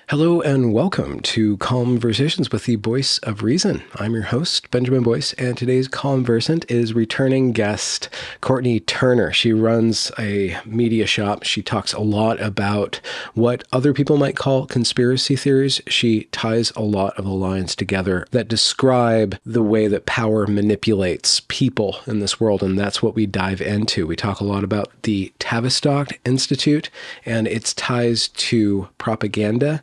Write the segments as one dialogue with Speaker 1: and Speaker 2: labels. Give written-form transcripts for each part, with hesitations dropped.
Speaker 1: Hello and welcome to Conversations with the Voice of Reason. I'm your host, Benjamin Boyce, and today's conversant is returning guest Courtenay Turner. She runs a media shop. She talks a lot about what other people might call conspiracy theories. She ties a lot of the lines together that describe the way that power manipulates people in this world, and that's what we dive into. We talk a lot about the Tavistock Institute and its ties to propaganda,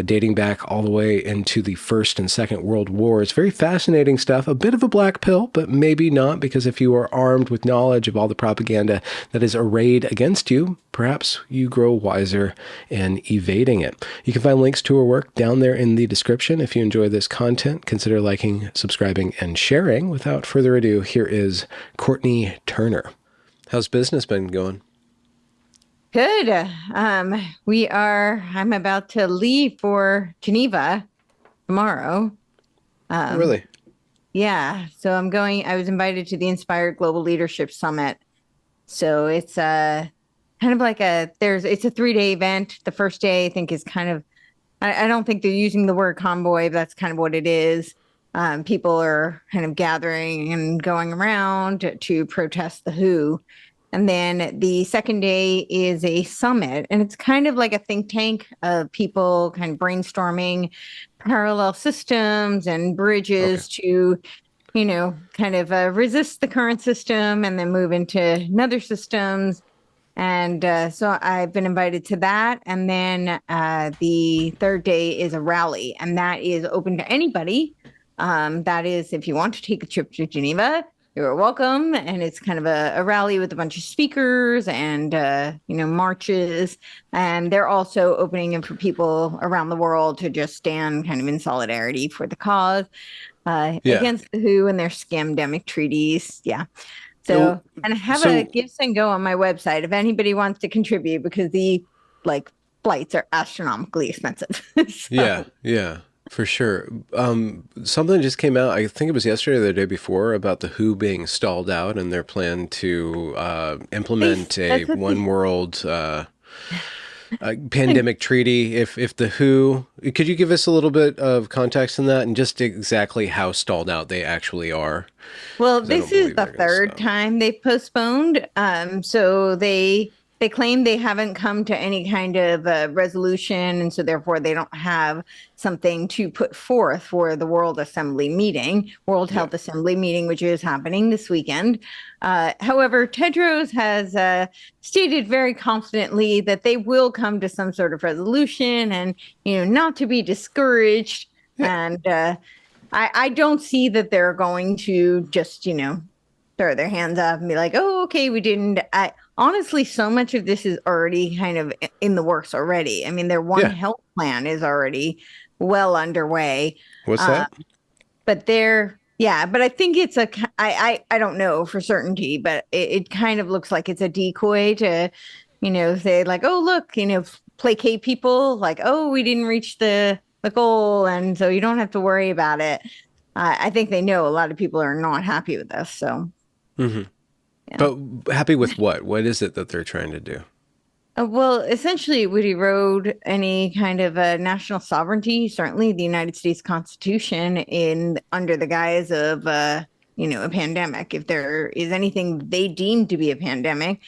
Speaker 1: dating back all the way into the First and Second World Wars. Very fascinating stuff, a bit of a black pill, but maybe not, because if you are armed with knowledge of all the propaganda that is arrayed against you, perhaps you grow wiser in evading it. You can find links to her work down there in the description. If you enjoy this content, consider liking, subscribing, and sharing. Without further ado, here is Courtenay Turner. How's business been going?
Speaker 2: Good. I'm about to leave for Geneva tomorrow.
Speaker 1: Really?
Speaker 2: Yeah. So I was invited to the Inspired Global Leadership Summit. So it's kind of like it's a 3-day event. The first day I think is kind of, I don't think they're using the word convoy, but that's kind of what it is. People are kind of gathering and going around to protest the WHO. And then the second day is a summit, and it's kind of like a think tank of people kind of brainstorming parallel systems and bridges to, kind of resist the current system and then move into another systems. And so I've been invited to that. And then the third day is a rally, and that is open to anybody. That is, if you want to take a trip to Geneva, you're welcome. And it's kind of a rally with a bunch of speakers and, marches. And they're also opening it for people around the world to just stand kind of in solidarity for the cause against the WHO and their scamdemic treaties. Yeah. So, and I have a Give and Go on my website if anybody wants to contribute, because the flights are astronomically expensive.
Speaker 1: Yeah. For sure. Something just came out, I think it was yesterday or the day before, about the WHO being stalled out and their plan to implement a one world pandemic treaty. If the WHO, could you give us a little bit of context in that and just exactly how stalled out they actually are?
Speaker 2: Well, this is the third time they've postponed. So they claim they haven't come to any kind of resolution, and so therefore they don't have something to put forth for the World Health Assembly meeting, which is happening this weekend. However, Tedros has stated very confidently that they will come to some sort of resolution, and not to be discouraged. And I don't see that they're going to just throw their hands up and be like, oh, okay, we didn't. Honestly, so much of this is already kind of in the works already. I mean, their One Health plan is already well underway.
Speaker 1: What's that?
Speaker 2: But but I think it's I don't know for certainty, but it kind of looks like it's a decoy to, say like, oh, look, placate people like, oh, we didn't reach the goal, and so you don't have to worry about it. I think they know a lot of people are not happy with this, so.
Speaker 1: Mm-hmm. Yeah. But happy with what? What is it that they're trying to do?
Speaker 2: Well, essentially, it would erode any kind of national sovereignty. Certainly, the United States Constitution, under the guise of a pandemic. If there is anything they deem to be a pandemic,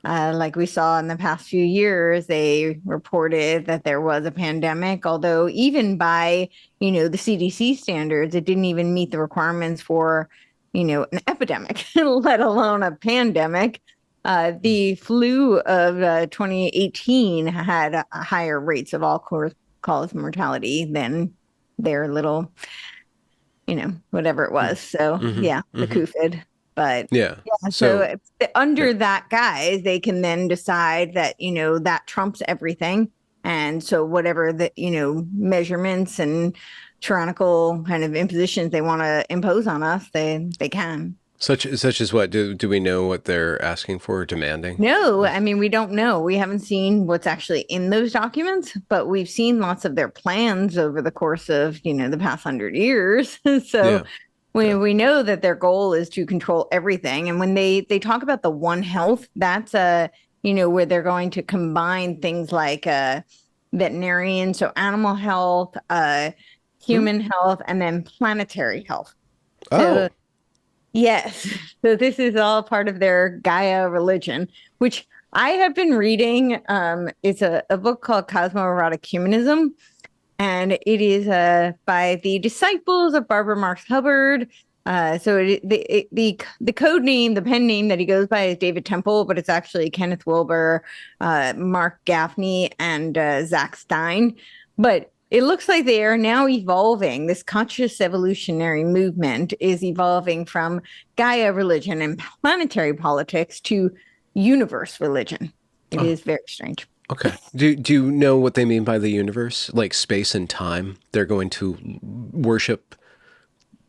Speaker 2: like we saw in the past few years, they reported that there was a pandemic. Although even by the CDC standards, it didn't even meet the requirements for an epidemic, let alone a pandemic. The flu of 2018 had higher rates of all-cause mortality than their little, whatever it was. So, the COVID. But so under that guise, they can then decide that, that trumps everything. And so whatever the, measurements and tyrannical kind of impositions they want to impose on us, they can.
Speaker 1: Such as what? Do we know what they're asking for or demanding?
Speaker 2: No, I mean, we don't know. We haven't seen what's actually in those documents, but we've seen lots of their plans over the course of, the past 100 years. So we know that their goal is to control everything. And when they talk about the One Health, that's where they're going to combine things like veterinarian, so animal health,
Speaker 1: Hmm.
Speaker 2: human health, and then planetary health. So
Speaker 1: Oh,
Speaker 2: yes, so this is all part of their Gaia religion, which I have been reading. It's a book called Cosmoerotic Humanism, and it is by the disciples of Barbara Marx Hubbard. The code name, the pen name that he goes by is David Temple, but it's actually Kenneth Wilber, Mark Gaffney, and Zach Stein. But it looks like they are now evolving. This conscious evolutionary movement is evolving from Gaia religion and planetary politics to universe religion. It
Speaker 1: oh,
Speaker 2: is very strange.
Speaker 1: okay. Do you know what they mean by the universe? Like space and time? They're going to worship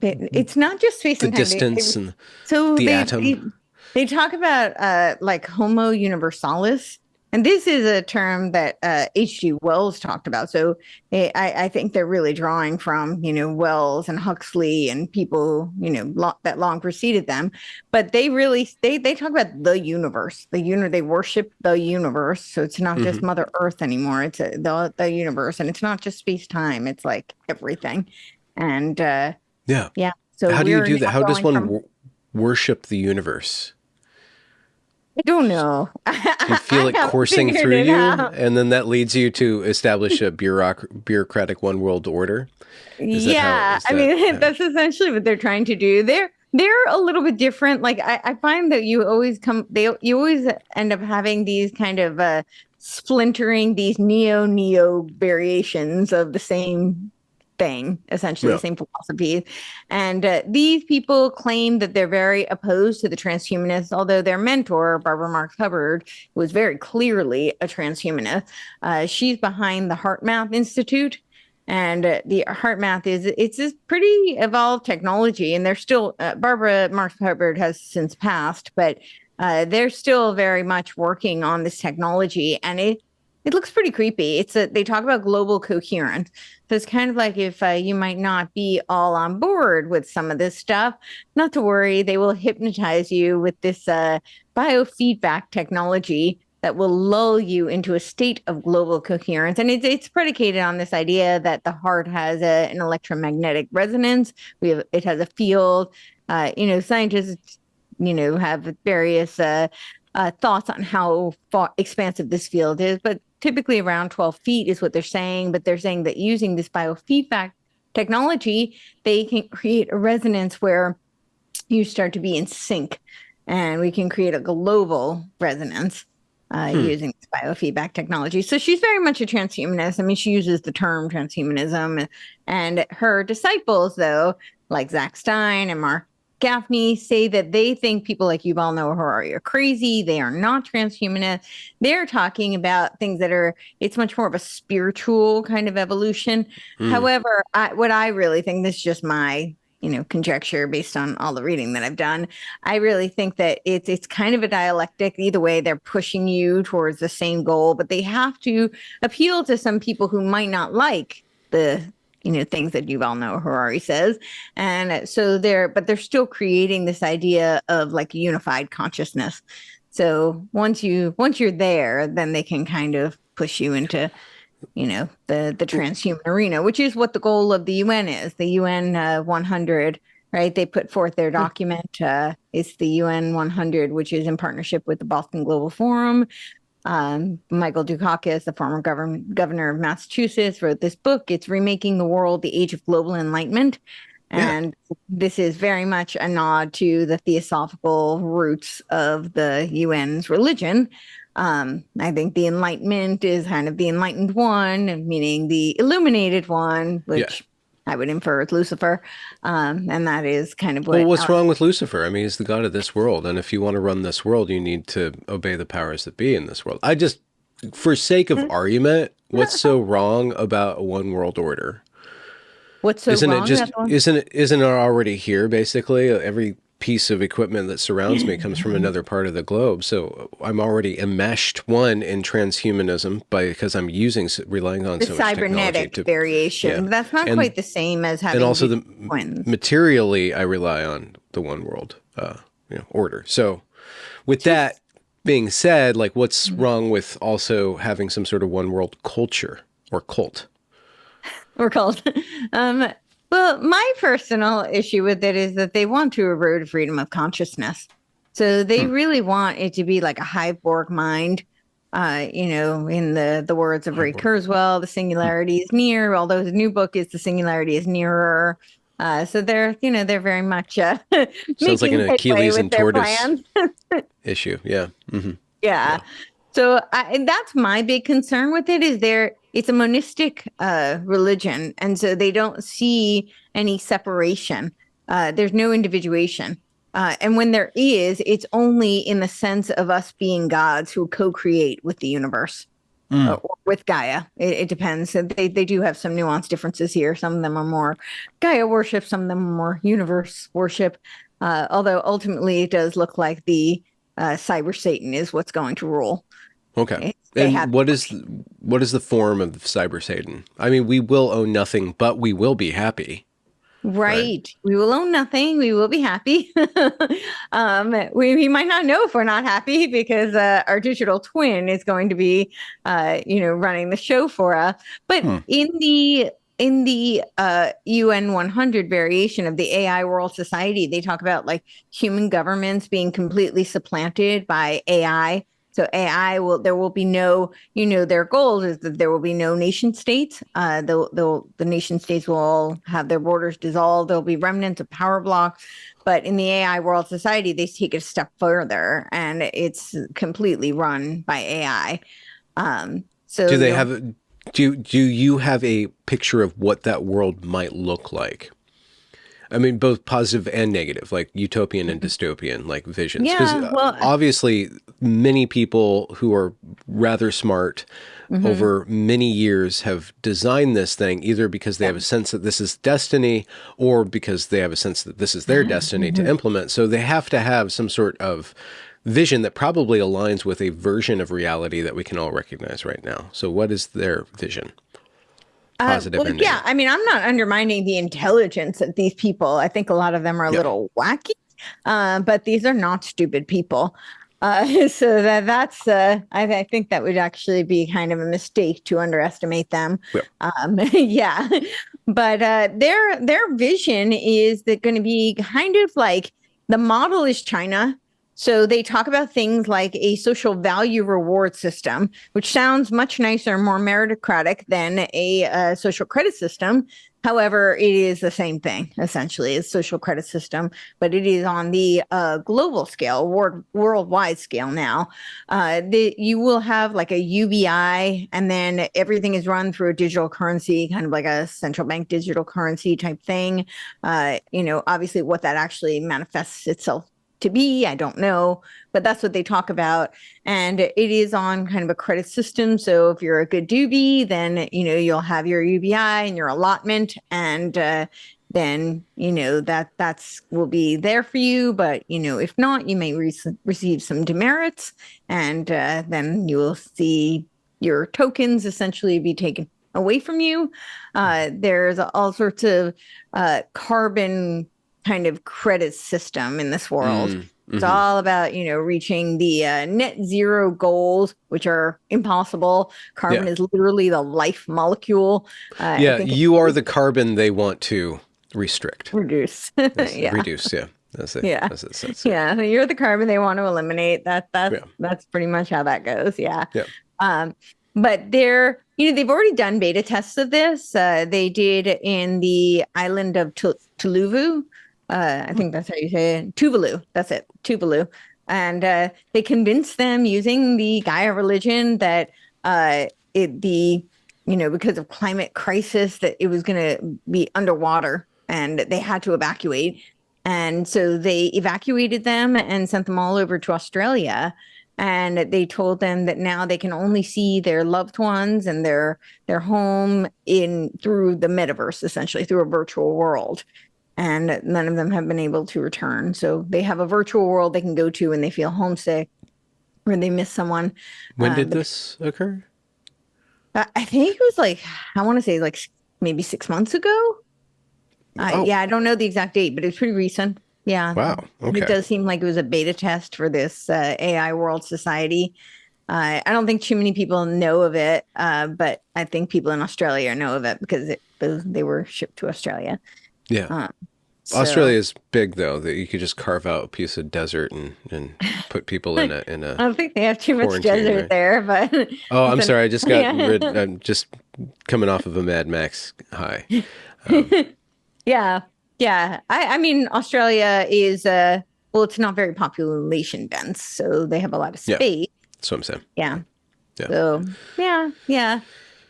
Speaker 2: It's not just space
Speaker 1: the
Speaker 2: and time.
Speaker 1: distance and
Speaker 2: So
Speaker 1: the
Speaker 2: they,
Speaker 1: atom.
Speaker 2: they they talk about like Homo universalis, and this is a term that H.G. Wells talked about. So I think they're really drawing from Wells and Huxley and people that long preceded them. But they talk about the universe. They worship the universe. So it's not just
Speaker 1: Hmm.
Speaker 2: Mother Earth anymore. It's the universe, and it's not just space time. It's like everything, and
Speaker 1: Yeah.
Speaker 2: yeah. So
Speaker 1: How do you
Speaker 2: we're
Speaker 1: do that?
Speaker 2: now
Speaker 1: How does
Speaker 2: going
Speaker 1: one
Speaker 2: from
Speaker 1: worship the universe?
Speaker 2: I don't know.
Speaker 1: Do you feel
Speaker 2: I
Speaker 1: it
Speaker 2: haven't
Speaker 1: coursing
Speaker 2: figured
Speaker 1: through
Speaker 2: it
Speaker 1: you,
Speaker 2: out.
Speaker 1: and then that leads you to establish a bureaucratic one world order? Is that how?
Speaker 2: Yeah,
Speaker 1: Is
Speaker 2: I
Speaker 1: that?
Speaker 2: mean that's essentially what they're trying to do. They're a little bit different. Like I find that you always end up having these kind of splintering these neo variations of the same thing, essentially the
Speaker 1: Yeah.
Speaker 2: same philosophy. And these people claim that they're very opposed to the transhumanists, although their mentor, Barbara Marx Hubbard, was very clearly a transhumanist. She's behind the HeartMath Institute. And the HeartMath it's this pretty evolved technology, and they're still Barbara Marx Hubbard has since passed, but they're still very much working on this technology, and it looks pretty creepy. They talk about global coherence. So it's kind of like if you might not be all on board with some of this stuff, not to worry. They will hypnotize you with this biofeedback technology that will lull you into a state of global coherence. And it's predicated on this idea that the heart has an electromagnetic resonance. It has a field. Scientists, have various thoughts on how far expansive this field is, but typically around 12 feet is what they're saying. But they're saying that using this biofeedback technology, they can create a resonance where you start to be in sync, and we can create a global resonance
Speaker 1: Hmm.
Speaker 2: using this biofeedback technology. So she's very much a transhumanist. I mean, she uses the term transhumanism, and her disciples, though, like Zach Stein and Mark Gaffney, say that they think people like Yuval Noah Harari are crazy. They are not transhumanists. They're talking about things that it's much more of a spiritual kind of evolution.
Speaker 1: Hmm.
Speaker 2: However, what I really think, this is just my conjecture based on all the reading that I've done. I really think that it's kind of a dialectic. Either way, they're pushing you towards the same goal, but they have to appeal to some people who might not like the things that Yuval Noah Harari says, and so they're still creating this idea of like a unified consciousness. So once you're there, then they can kind of push you into the transhuman arena, which is what the goal of the UN is. The UN 100, right? They put forth their document. It's the UN 100, which is in partnership with the Boston Global Forum. Michael Dukakis, the former governor of Massachusetts, wrote this book. It's Remaking the World, the Age of Global Enlightenment.
Speaker 1: Yeah.
Speaker 2: And this is very much a nod to the theosophical roots of the UN's religion. I think the Enlightenment is kind of the enlightened one, meaning the illuminated one,
Speaker 1: Yeah.
Speaker 2: which I would infer is Lucifer. And that is kind of
Speaker 1: Well,
Speaker 2: what
Speaker 1: what's
Speaker 2: our
Speaker 1: wrong with Lucifer? I mean, he's the god of this world, and if you want to run this world, you need to obey the powers that be in this world. I just, for sake of argument, what's so wrong about a one world order?
Speaker 2: what's so
Speaker 1: Isn't it
Speaker 2: wrong
Speaker 1: just
Speaker 2: that one?
Speaker 1: isn't it already here basically? Every piece of equipment that surrounds me comes from another part of the globe. So I'm already enmeshed in transhumanism because I'm relying on
Speaker 2: The
Speaker 1: so much technology
Speaker 2: cybernetic
Speaker 1: to
Speaker 2: variation.
Speaker 1: yeah.
Speaker 2: That's not
Speaker 1: And
Speaker 2: quite the same as
Speaker 1: and
Speaker 2: having
Speaker 1: also
Speaker 2: dual
Speaker 1: the
Speaker 2: twins.
Speaker 1: materially I rely on the one world order. So with that
Speaker 2: Just
Speaker 1: being said, like what's wrong with also having some sort of one world culture? or cult?
Speaker 2: We're called. Well, my personal issue with it is that they want to erode freedom of consciousness. So they really want it to be like a Hiveborg mind. In the words of Ray Kurzweil, the singularity is near, although his new book is The Singularity is Nearer. So they're very much
Speaker 1: Sounds like an Achilles and tortoise
Speaker 2: plans.
Speaker 1: issue. Yeah. Mm-hmm.
Speaker 2: Yeah. So and that's my big concern with it is it's a monistic religion. And so they don't see any separation. There's no individuation. And when there is, it's only in the sense of us being gods who co-create with the universe or with Gaia. It depends. They do have some nuanced differences here. Some of them are more Gaia worship. Some of them are more universe worship. Although ultimately it does look like the cyber Satan is what's going to rule.
Speaker 1: Okay. And what is the form of cyber Satan? I mean, we will own nothing, but we will be happy.
Speaker 2: Right. We will own nothing. We will be happy. We might not know if we're not happy because our digital twin is going to be, running the show for us. But in the UN 100 variation of the AI World Society, they talk about like human governments being completely supplanted by AI. So there will be no, their goal is that there will be no nation states. The nation states will all have their borders dissolved. There'll be remnants of power blocks. But in the AI World Society, they take it a step further and it's completely run by AI. So
Speaker 1: do they do you have a picture of what that world might look like? I mean, both positive and negative, like utopian and dystopian, like visions. Because obviously many people who are rather smart over many years have designed this thing either because they have a sense that this is destiny or because they have a sense that this is their destiny to implement. So they have to have some sort of vision that probably aligns with a version of reality that we can all recognize right now. So what is their vision? Positive and negative.
Speaker 2: I mean, I'm not undermining the intelligence of these people. I think a lot of them are a little wacky, but these are not stupid people. So that's I think that would actually be kind of a mistake to underestimate them. Yeah. But their vision is that going to be kind of like the model is China. So they talk about things like a social value reward system, which sounds much nicer, more meritocratic than a social credit system. However, it is the same thing, essentially, as social credit system, but it is on the global scale, worldwide scale now. You will have like a UBI, and then everything is run through a digital currency, kind of like a central bank digital currency type thing. Obviously what that actually manifests itself to be, I don't know, but that's what they talk about. And it is on kind of a credit system. So if you're a good doobie, then, you'll have your UBI and your allotment, and then, that's will be there for you. But, if not, you may receive some demerits, and then you will see your tokens essentially be taken away from you. There's all sorts of carbon kind of credit system in this world. It's all about, reaching the net zero goals, which are impossible. Carbon is literally the life molecule.
Speaker 1: You are the carbon they want to restrict.
Speaker 2: Reduce.
Speaker 1: Reduce, yeah. That's it.
Speaker 2: Yeah.
Speaker 1: That's it.
Speaker 2: Yeah. You're the carbon they want to eliminate. That's pretty much how that goes. Yeah. But they've already done beta tests of this. They did in the island of Tuvalu. I think that's how you say it. Tuvalu. That's it. Tuvalu. And they convinced them using the Gaia religion that because of climate crisis, that it was going to be underwater and they had to evacuate. And so they evacuated them and sent them all over to Australia. And they told them that now they can only see their loved ones and their home through the metaverse, essentially through a virtual world. And none of them have been able to return. So they have a virtual world they can go to when they feel homesick or they miss someone.
Speaker 1: When did this occur?
Speaker 2: I think it was I want to say maybe 6 months ago. I don't know the exact date, but it's pretty recent. Yeah.
Speaker 1: Wow. Okay.
Speaker 2: It does seem like it was a beta test for this AI World Society. I don't think too many people know of it, but I think people in Australia know of it because they were shipped to Australia.
Speaker 1: Yeah.
Speaker 2: So
Speaker 1: Australia is big though, that you could just carve out a piece of desert and put people in
Speaker 2: I
Speaker 1: a
Speaker 2: don't think they have too much
Speaker 1: quarantine,
Speaker 2: desert
Speaker 1: right?
Speaker 2: there, but
Speaker 1: Oh, I'm
Speaker 2: it's
Speaker 1: sorry. I just got rid.
Speaker 2: yeah.
Speaker 1: I'm just coming off of a Mad Max high. Um,
Speaker 2: Yeah. Yeah. I mean, Australia is, well, it's not very population dense, so they have a lot of
Speaker 1: yeah,
Speaker 2: space.
Speaker 1: that's what I'm saying.
Speaker 2: Yeah.
Speaker 1: Yeah.
Speaker 2: So, yeah. Yeah.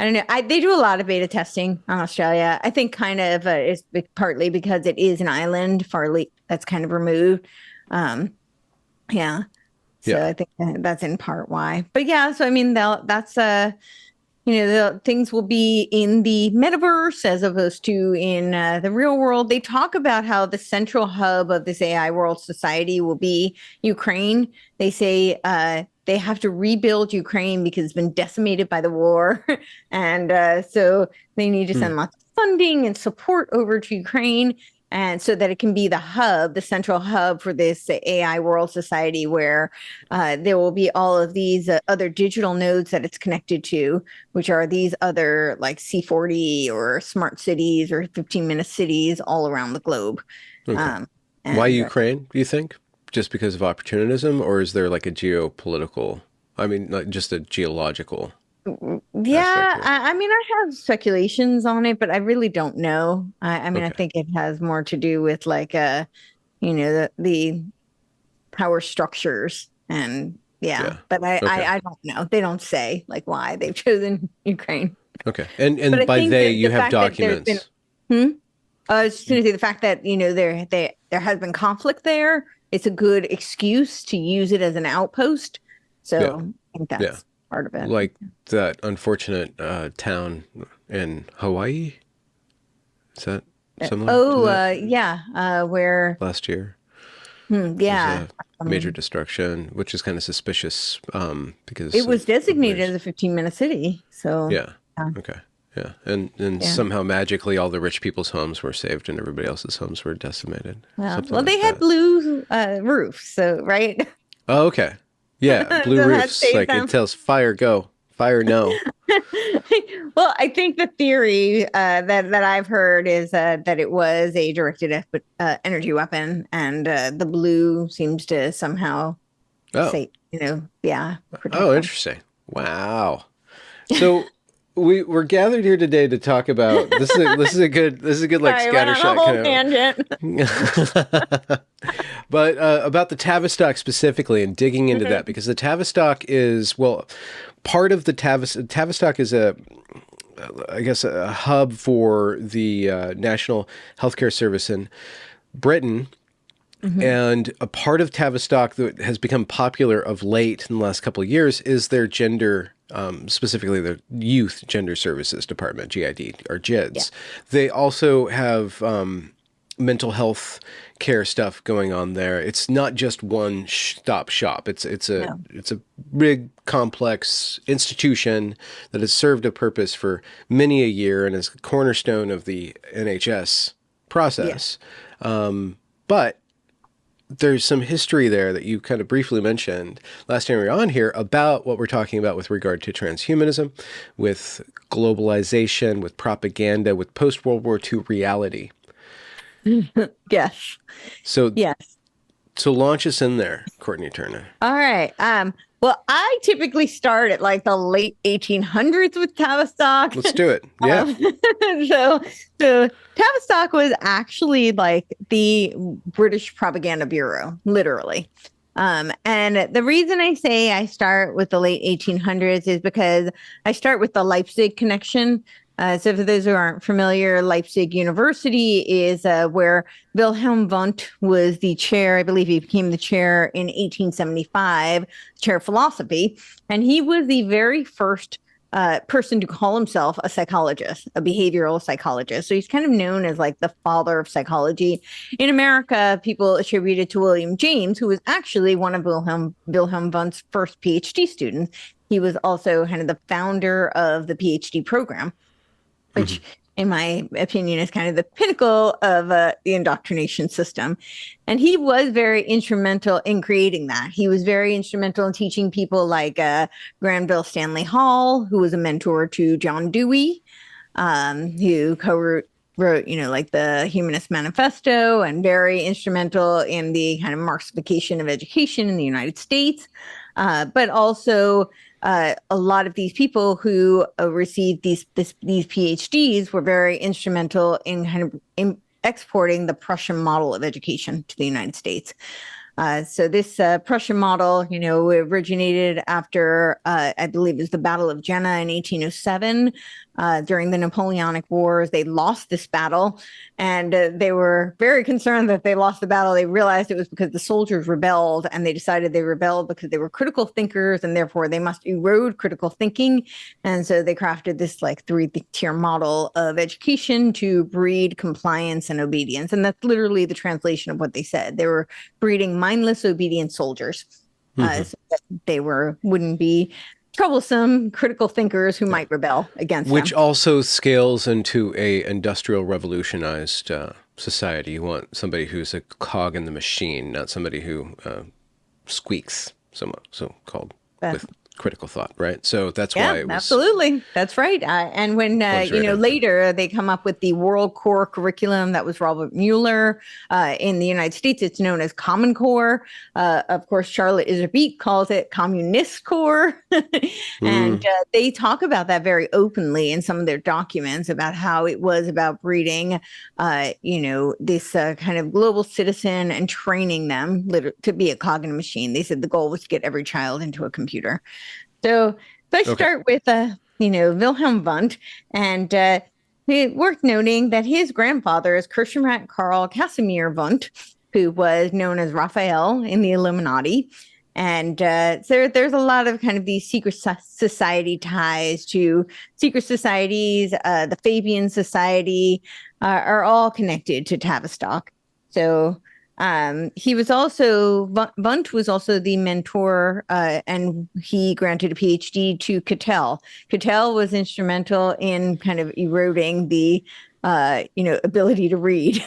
Speaker 2: I don't know. They do a lot of beta testing on Australia. I think kind of is partly because it is an island, partly that's kind of removed. Um, yeah. So
Speaker 1: Yeah.
Speaker 2: I think that's in part why. But yeah, so I mean, that's the things will be in the metaverse as opposed to in the real world. They talk about how the central hub of this AI world society will be Ukraine. They say they have to rebuild Ukraine because it's been decimated by the war. And so they need to
Speaker 1: Hmm.
Speaker 2: send lots of funding and support over to Ukraine. And so that it can be the hub, the central hub for this AI world society where there will be all of these other digital nodes that it's connected to, which are these other like C40 or smart cities or 15-minute cities all around the globe.
Speaker 1: Okay.
Speaker 2: Um,
Speaker 1: Why
Speaker 2: and
Speaker 1: Ukraine, do you think? Just because of opportunism, or is there like a geopolitical, I mean, like just a geological aspect
Speaker 2: yeah,
Speaker 1: to it?
Speaker 2: I mean, I have speculations on it, but I really don't know. I mean, I
Speaker 1: Okay.
Speaker 2: think it has more to do with like, the power structures and yeah,
Speaker 1: Yeah.
Speaker 2: but
Speaker 1: Okay.
Speaker 2: I don't know. They don't say like why they've chosen Ukraine.
Speaker 1: Okay.
Speaker 2: But
Speaker 1: And
Speaker 2: I
Speaker 1: by
Speaker 2: think
Speaker 1: they,
Speaker 2: that
Speaker 1: you
Speaker 2: the
Speaker 1: have
Speaker 2: fact that there's been,
Speaker 1: documents.
Speaker 2: hmm? I was just going to say the fact that there has been conflict there. It's a good excuse to use it as an outpost.
Speaker 1: Yeah.
Speaker 2: So I think
Speaker 1: Yeah.
Speaker 2: that's part of it.
Speaker 1: Like that unfortunate town in Hawaii. Is that similar to
Speaker 2: Oh,
Speaker 1: that
Speaker 2: yeah, where
Speaker 1: last year? There's
Speaker 2: yeah,
Speaker 1: a major destruction, which is kind of suspicious
Speaker 2: it
Speaker 1: because
Speaker 2: was
Speaker 1: of
Speaker 2: designated as
Speaker 1: there's
Speaker 2: a 15-minute city. So
Speaker 1: yeah.
Speaker 2: yeah,
Speaker 1: Okay. Yeah. And
Speaker 2: yeah.
Speaker 1: somehow magically all the rich people's homes were saved and everybody else's homes were decimated. Something
Speaker 2: Well, they
Speaker 1: like
Speaker 2: had
Speaker 1: that.
Speaker 2: blue roofs, so right.
Speaker 1: Oh, okay. Yeah,
Speaker 2: So
Speaker 1: blue
Speaker 2: that
Speaker 1: roofs.
Speaker 2: saved
Speaker 1: Like it
Speaker 2: them.
Speaker 1: tells fire go, fire no.
Speaker 2: Well, I think the theory that I've heard is that it was a directed energy weapon, and the blue seems to somehow
Speaker 1: Oh.
Speaker 2: say, yeah, protect
Speaker 1: Oh,
Speaker 2: them.
Speaker 1: interesting. Wow. So we're gathered here today to talk about this is a good like
Speaker 2: Sorry, went on a
Speaker 1: scattershot
Speaker 2: whole
Speaker 1: kind
Speaker 2: tangent.
Speaker 1: of but about the Tavistock specifically and digging into that because the Tavistock is well part of the Tavistock is a I guess a hub for the National Healthcare Service in Britain.
Speaker 2: Hmm.
Speaker 1: And a part of Tavistock that has become popular of late in the last couple of years is their gender, specifically the Youth Gender Services Department, GID, or
Speaker 2: Yeah.
Speaker 1: GIDS. They also have mental health care stuff going on there. It's not just one stop shop.
Speaker 2: No.
Speaker 1: It's a big, complex institution that has served a purpose for many a year and is a cornerstone of the NHS
Speaker 2: Yeah.
Speaker 1: process. But there's some history there that you kind of briefly mentioned last time we were on here about what we're talking about with regard to transhumanism, with globalization, with propaganda, with post-World War II reality.
Speaker 2: Yes.
Speaker 1: So
Speaker 2: Yes.
Speaker 1: to launch us in there, Courtenay Turner.
Speaker 2: All right. Well, I typically start at like the late 1800s with Tavistock.
Speaker 1: Let's do it. Yeah.
Speaker 2: Um, so, so Tavistock was actually like the British Propaganda Bureau, literally. And the reason I say I start with the late 1800s is because I start with the Leipzig connection. So for those who aren't familiar, Leipzig University is where Wilhelm Wundt was the chair. I believe he became the chair in 1875, chair of philosophy. And he was the very first person to call himself a psychologist, a behavioral psychologist. So he's kind of known as like the father of psychology. In America, people attribute it to William James, who was actually one of Wilhelm Wundt's first PhD students. He was also kind of the founder of the PhD program, which in my opinion, is kind of the pinnacle of the indoctrination system. And he was very instrumental in creating that. He was very instrumental in teaching people like Granville Stanley Hall, who was a mentor to John Dewey, who wrote, like the Humanist Manifesto, and very instrumental in the kind of Marxification of education in the United States. But also a lot of these people who received these PhDs were very instrumental in kind of exporting the Prussian model of education to the United States. So this Prussian model, originated after, I believe it was the Battle of Jena in 1807. During the Napoleonic Wars, they lost this battle, and they were very concerned that they lost the battle. They realized it was because the soldiers rebelled, and they decided they rebelled because they were critical thinkers, and therefore they must erode critical thinking. And so they crafted this like 3-tier model of education to breed compliance and obedience. And that's literally the translation of what they said. They were breeding mindless, obedient soldiers, so that they wouldn't be troublesome critical thinkers who might rebel against
Speaker 1: Which
Speaker 2: them.
Speaker 1: also scales into a industrial revolutionized society. You want somebody who's a cog in the machine, not somebody who squeaks, so called, with critical thought, right? So that's why it was...
Speaker 2: Absolutely. That's right. And when, later they come up with the World Core curriculum, that was Robert Mueller. In the United States, it's known as Common Core. Of course, Charlotte Iserbyt calls it Communist Core. And they talk about that very openly in some of their documents about how it was about breeding, this kind of global citizen and training them to be a cog in a machine. They said the goal was to get every child into a computer. So let's start with, Wilhelm Wundt, and it's worth noting that his grandfather is Kirchenrat Karl Casimir Wundt, who was known as Raphael in the Illuminati. And so there's a lot of kind of these secret society ties to secret societies. The Fabian Society are all connected to Tavistock. So he was also, Wundt was also the mentor, and he granted a PhD to Cattell. Cattell was instrumental in kind of eroding the, ability to read.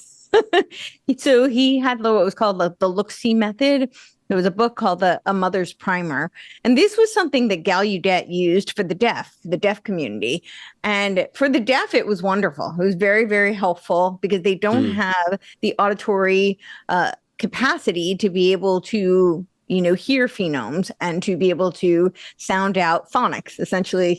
Speaker 2: So he had what was called the look-see method. There was a book called A Mother's Primer. And this was something that Gallaudet used for the deaf community. And for the deaf, it was wonderful. It was very, very helpful because they don't have the auditory capacity to be able to, hear phonemes and to be able to sound out phonics, essentially,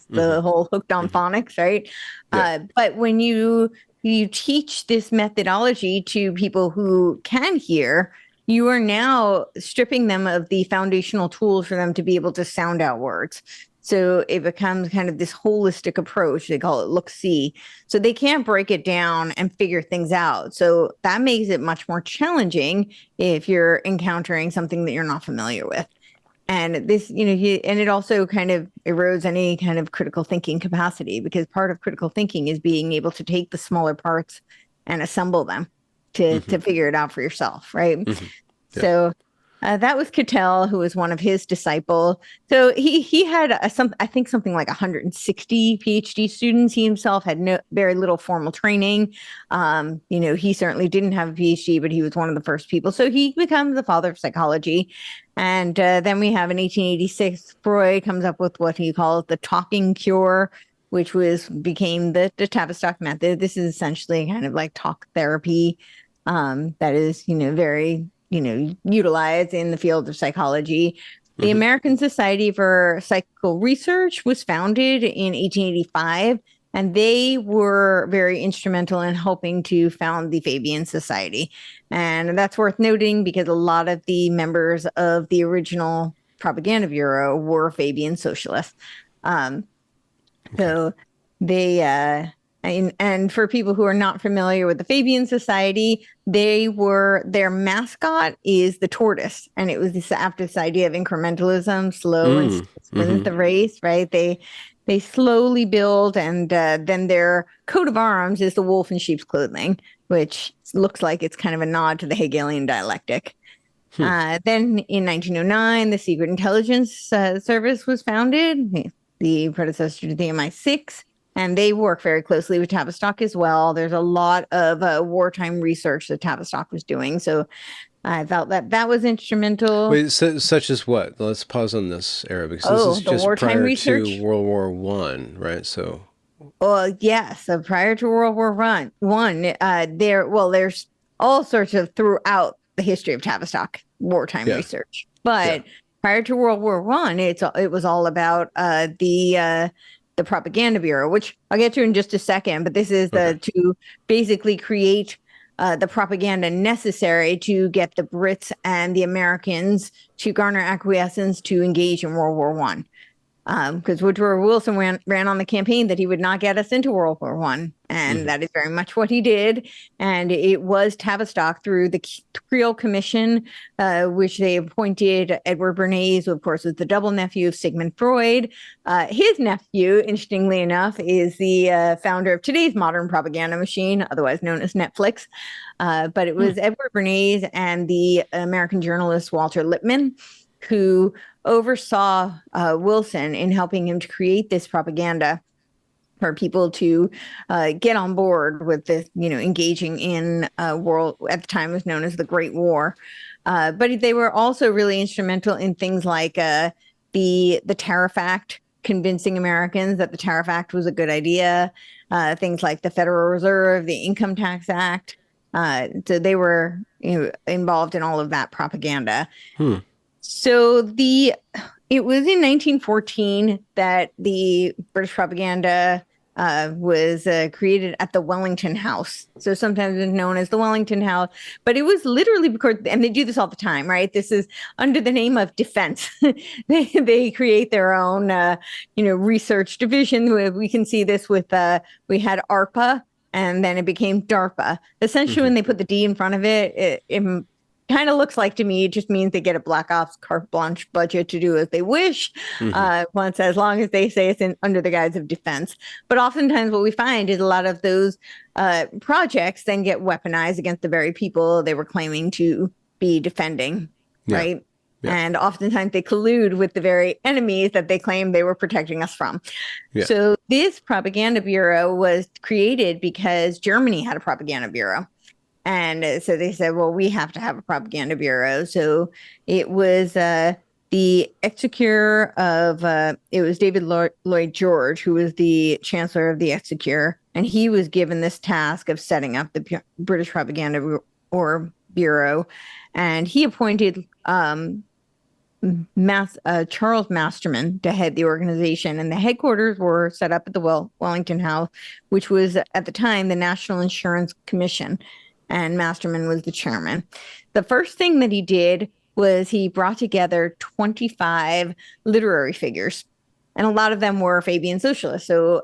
Speaker 2: the whole hooked on phonics, right? Yeah. But when you teach this methodology to people who can hear, you are now stripping them of the foundational tools for them to be able to sound out words. So it becomes kind of this holistic approach. They call it look-see. So they can't break it down and figure things out. So that makes it much more challenging if you're encountering something that you're not familiar with. And this, and it also kind of erodes any kind of critical thinking capacity, because part of critical thinking is being able to take the smaller parts and assemble them to figure it out for yourself, right? Yeah. So that was Cattell, who was one of his disciples. So he had I think something like 160 PhD students. He himself had very little formal training. He certainly didn't have a PhD, but he was one of the first people. So he becomes the father of psychology. And then we have in 1886, Freud comes up with what he calls the talking cure, which became the Tavistock method. This is essentially kind of like talk therapy that is, very, utilized in the field of psychology. The American Society for Psychical Research was founded in 1885, and they were very instrumental in helping to found the Fabian Society. And that's worth noting because a lot of the members of the original Propaganda Bureau were Fabian socialists. So they, and for people who are not familiar with the Fabian Society, their mascot is the tortoise. And it was after this idea of incrementalism, slow and wins the race, right? They slowly build, and then their coat of arms is the wolf in sheep's clothing, which looks like it's kind of a nod to the Hegelian dialectic. Then in 1909, the Secret Intelligence Service was founded, the predecessor to the MI6. And they work very closely with Tavistock as well. There's a lot of wartime research that Tavistock was doing. So I felt that that was instrumental.
Speaker 1: Wait, such as what? Let's pause on this era because this
Speaker 2: Oh,
Speaker 1: is
Speaker 2: the
Speaker 1: just
Speaker 2: wartime
Speaker 1: prior to
Speaker 2: research.
Speaker 1: World War One, right? So,
Speaker 2: Well, yeah. So prior to World War One, there's all sorts of throughout the history of Tavistock wartime
Speaker 1: yeah,
Speaker 2: research.
Speaker 1: yeah,
Speaker 2: But prior to World War One, it was all about the propaganda bureau, which I'll get to in just a second. But this is
Speaker 1: okay,
Speaker 2: to basically create the propaganda necessary to get the Brits and the Americans to garner acquiescence to engage in World War One, because Woodrow Wilson ran on the campaign that he would not get us into World War One, and that is very much what he did. And it was Tavistock through the Creel Commission, which they appointed Edward Bernays, who of course was the double nephew of Sigmund Freud. His nephew, interestingly enough, is the founder of today's modern propaganda machine, otherwise known as Netflix. But it was Edward Bernays and the American journalist Walter Lippmann who oversaw Wilson in helping him to create this propaganda for people to get on board with this, engaging in a world at the time was known as the Great War. But they were also really instrumental in things like the Tariff Act, convincing Americans that the Tariff Act was a good idea. Things like the Federal Reserve, the Income Tax Act. So they were involved in all of that propaganda. So it was in 1914 that the British propaganda was created at the Wellington House. So sometimes it's known as the Wellington House, but it was literally because, and they do this all the time, right? This is under the name of defense. they create their own, research division. We can see this with, we had ARPA, and then it became DARPA. Essentially, when they put the D in front of it kind of looks like to me, it just means they get a black ops carte blanche budget to do as they wish, as long as they say it's under the guise of defense. But oftentimes what we find is a lot of those projects then get weaponized against the very people they were claiming to be defending, right? Yeah. And oftentimes they collude with the very enemies that they claim they were protecting us from. Yeah. So this propaganda bureau was created because Germany had a propaganda bureau. And so they said, well, we have to have a propaganda bureau. So it was the executor of, it was David Lloyd George, who was the chancellor of the executor. And he was given this task of setting up the British propaganda bureau. And he appointed Charles Masterman to head the organization. And the headquarters were set up at the Wellington House, which was at the time the National Insurance Commission. And Masterman was the chairman. The first thing that he did was he brought together 25 literary figures, and a lot of them were Fabian socialists. So,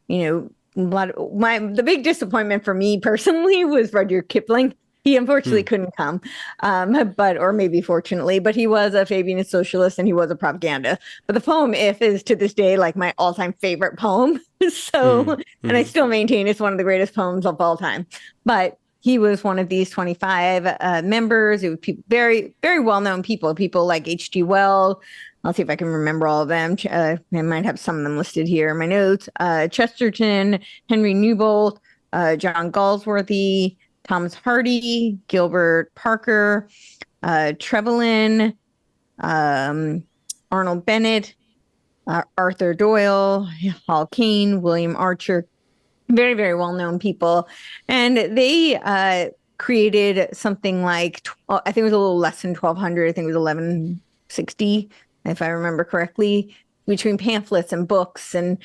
Speaker 2: the big disappointment for me personally was Rudyard Kipling. He unfortunately couldn't come, or maybe fortunately, but he was a Fabian socialist and he was a propaganda. But the poem "If" is to this day like my all-time favorite poem. And I still maintain it's one of the greatest poems of all time. But he was one of these 25 members. It was very, very well-known people like H.G. Wells. I'll see if I can remember all of them. I might have some of them listed here in my notes. Chesterton, Henry Newbolt, John Galsworthy, Thomas Hardy, Gilbert Parker, Trevelyan, Arnold Bennett, Arthur Doyle, Hall Caine, William Archer. Very, very well-known people. And they created something like, I think it was a little less than 1,200. I think it was 1,160, if I remember correctly, between pamphlets and books and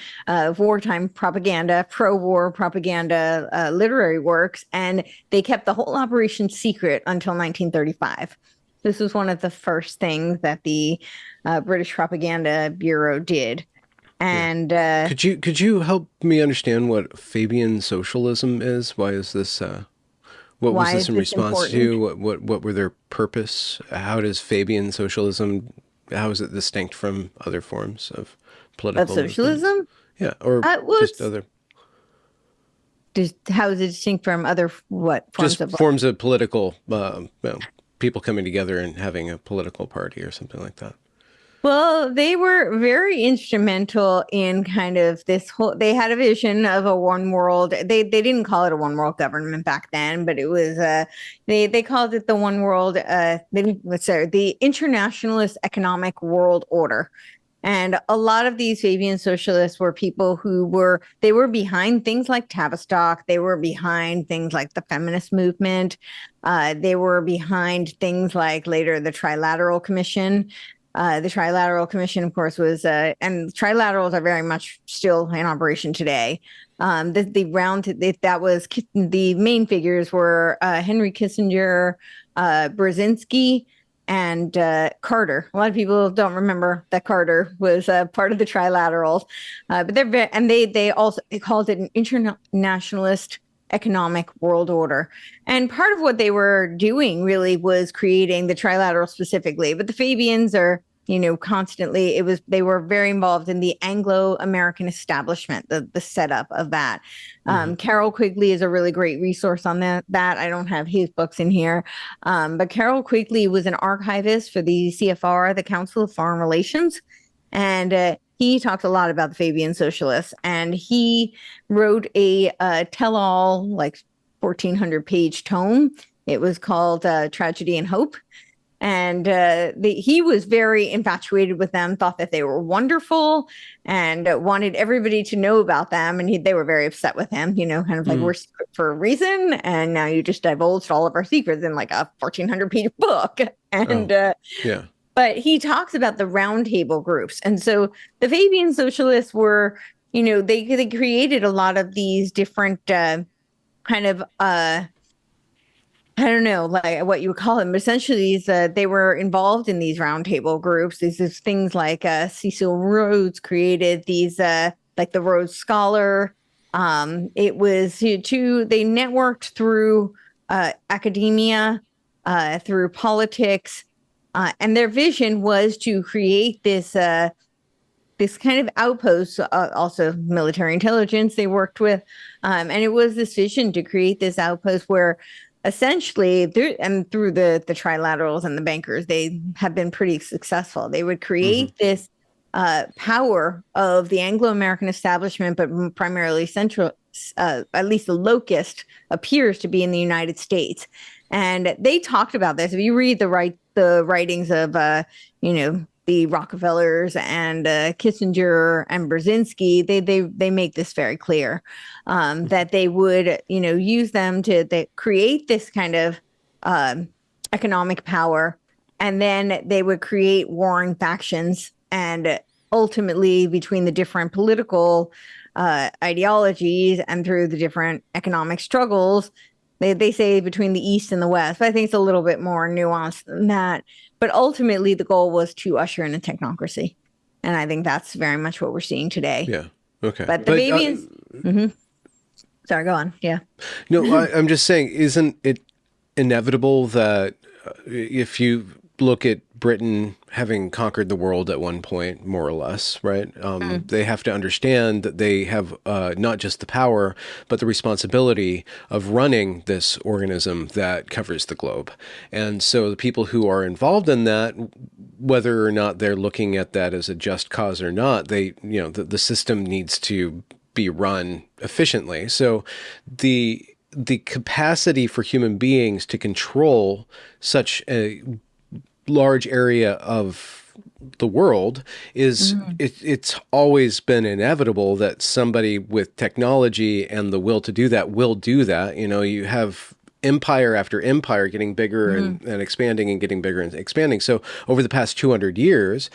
Speaker 2: wartime propaganda, pro-war propaganda, literary works. And they kept the whole operation secret until 1935. This was one of the first things that the British Propaganda Bureau did. And
Speaker 1: could you help me understand what Fabian socialism is? Why is this? What was this in response to? What were their purpose? How does Fabian socialism? How is it distinct from other forms of political
Speaker 2: socialism?
Speaker 1: Movements? Yeah, or just other.
Speaker 2: How is it distinct from other
Speaker 1: forms of political people coming together and having a political party or something like that?
Speaker 2: Well, they were very instrumental in kind of this whole. They had a vision of a one world. They didn't call it a one world government back then, but it was they called it the one world. The internationalist economic world order. And a lot of these Fabian socialists were people who they were behind things like Tavistock. They were behind things like the feminist movement. They were behind things like later the Trilateral Commission. The Trilateral Commission, of course, was, and trilaterals are very much still in operation today. The main figures were Henry Kissinger, Brzezinski, and Carter. A lot of people don't remember that Carter was part of the trilaterals, but they also called it an internationalist economic world order. And part of what they were doing really was creating the trilateral specifically. But the Fabians are, constantly, they were very involved in the Anglo-American establishment, the setup of that. Carroll Quigley is a really great resource on that. I don't have his books in here. But Carroll Quigley was an archivist for the CFR, the Council of Foreign Relations. And he talked a lot about the Fabian socialists, and he wrote a tell-all, like 1,400-page tome. It was called Tragedy and Hope. And he was very infatuated with them, thought that they were wonderful, and wanted everybody to know about them. And they were very upset with him, kind of like, we're secret for a reason. And now you just divulged all of our secrets in like a 1,400-page book. And
Speaker 1: yeah.
Speaker 2: But he talks about the roundtable groups. And so the Fabian socialists were, they created a lot of these different kind of, I don't know, like what you would call them. Essentially, they were involved in these roundtable groups. These things like Cecil Rhodes created these, like the Rhodes Scholar. It was they networked through academia, through politics. And their vision was to create this kind of outpost, also military intelligence they worked with. And it was this vision to create this outpost where essentially, through the trilaterals and the bankers, they have been pretty successful. They would create this power of the Anglo-American establishment, but primarily central, at least the locust appears to be in the United States. And they talked about this. If you read the writings of, the Rockefellers and Kissinger and Brzezinski, they make this very clear, that they would, use them to create this kind of economic power, and then they would create warring factions, and ultimately between the different political ideologies and through the different economic struggles. They say between the East and the West, but I think it's a little bit more nuanced than that. But ultimately, the goal was to usher in a technocracy. And I think that's very much what we're seeing today.
Speaker 1: Yeah. Okay.
Speaker 2: But the Fabians... Sorry, go on. Yeah.
Speaker 1: No, I'm just saying, isn't it inevitable that if you look at Britain having conquered the world at one point, more or less, right? They have to understand that they have not just the power, but the responsibility of running this organism that covers the globe. And so the people who are involved in that, whether or not they're looking at that as a just cause or not, the system needs to be run efficiently. So the capacity for human beings to control such a large area of the world is it's always been inevitable that somebody with technology and the will to do that will do that. You have empire after empire getting bigger and expanding and getting bigger and expanding. So over the past 200 years,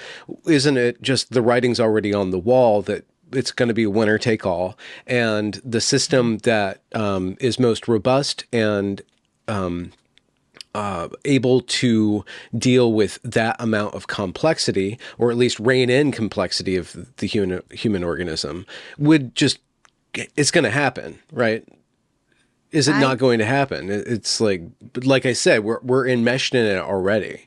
Speaker 1: isn't it just the writing's already on the wall that it's going to be winner take all, and the system that is most robust and able to deal with that amount of complexity, or at least rein in complexity of the human organism, it's going to happen, right? Is it not going to happen? It's like I said, we're enmeshed in it already.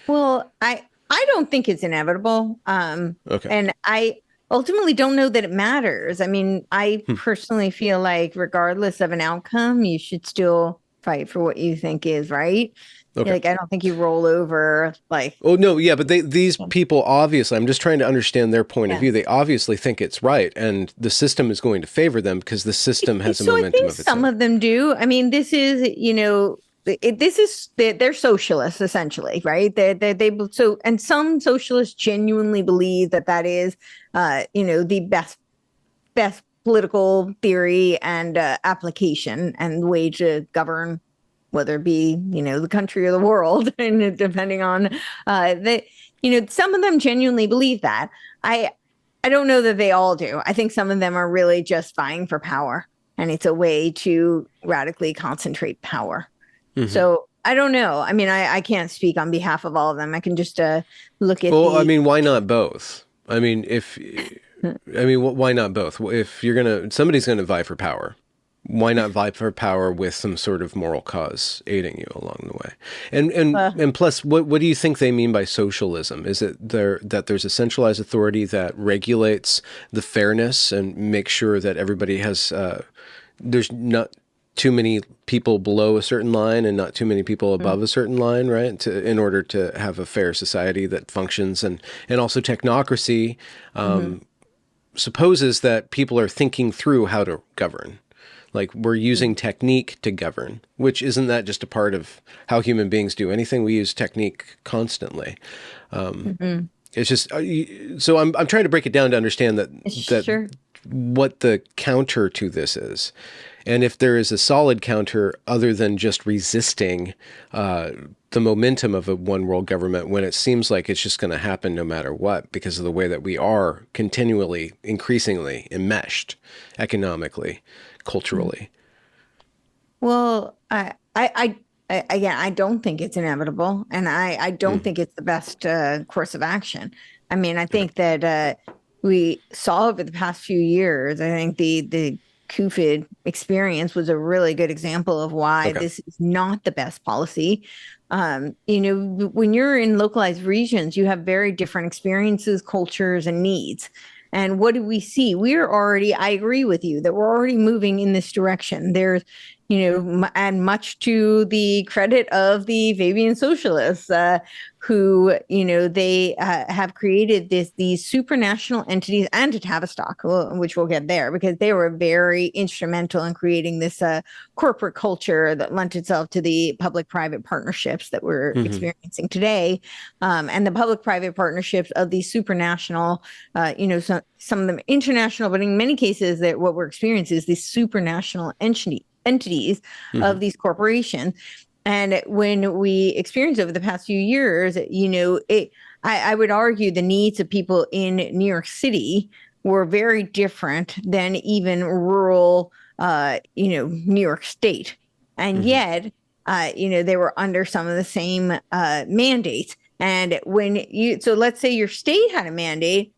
Speaker 2: Well, I don't think it's inevitable.
Speaker 1: Okay.
Speaker 2: And I ultimately don't know that it matters. I mean, I personally feel like regardless of an outcome, you should still fight for what you think is right.
Speaker 1: Okay.
Speaker 2: Like, I don't think you roll over, like,
Speaker 1: Oh, no, yeah, but these people obviously, I'm just trying to understand their point of
Speaker 2: yeah.
Speaker 1: view. They obviously think it's right, and the system is going to favor them because the system has a
Speaker 2: So I
Speaker 1: momentum
Speaker 2: think
Speaker 1: of its
Speaker 2: some
Speaker 1: own.
Speaker 2: of them do. I mean, this is, they're socialists essentially, right? So, and some socialists genuinely believe that that is, the best political theory and application and way to govern, whether it be, the country or the world, and depending on some of them genuinely believe that. I don't know that they all do. I think some of them are really just vying for power, and it's a way to radically concentrate power.
Speaker 1: Mm-hmm.
Speaker 2: So I don't know. I mean, I can't speak on behalf of all of them. I can just look at
Speaker 1: Well, I mean, why not both? I mean, why not both? If somebody's gonna vie for power, why not vie for power with some sort of moral cause aiding you along the way? And plus, what do you think they mean by socialism? Is it that there's a centralized authority that regulates the fairness and makes sure that everybody has there's not too many people below a certain line and not too many people above a certain line, right? In order to have a fair society that functions, and also technocracy supposes that people are thinking through how to govern. Like, we're using technique to govern, which isn't that just a part of how human beings do anything? We use technique constantly. It's just so I'm trying to break it down to understand that what the counter to this is. And if there is a solid counter other than just resisting the momentum of a one world government, when it seems like it's just going to happen no matter what, because of the way that we are continually, increasingly enmeshed economically, culturally.
Speaker 2: Well, again, I don't think it's inevitable, and I don't think it's the best course of action. I mean, I think that we saw over the past few years. I think the COVID experience was a really good example of why this is not the best policy. When you're in localized regions, you have very different experiences, cultures, and needs. And what do we see? I agree with you that we're already moving in this direction. There's, and much to the credit of the Fabian socialists, who, they have created these supranational entities, and to Tavistock, which we'll get there, because they were very instrumental in creating this corporate culture that lent itself to the public-private partnerships that we're experiencing today. And the public-private partnerships of these supranational, some of them international, but in many cases, that what we're experiencing is these supranational entities of these corporations. And when we experienced over the past few years, I would argue the needs of people in New York City were very different than even rural, New York State. And yet, they were under some of the same mandates. And so let's say your state had a mandate,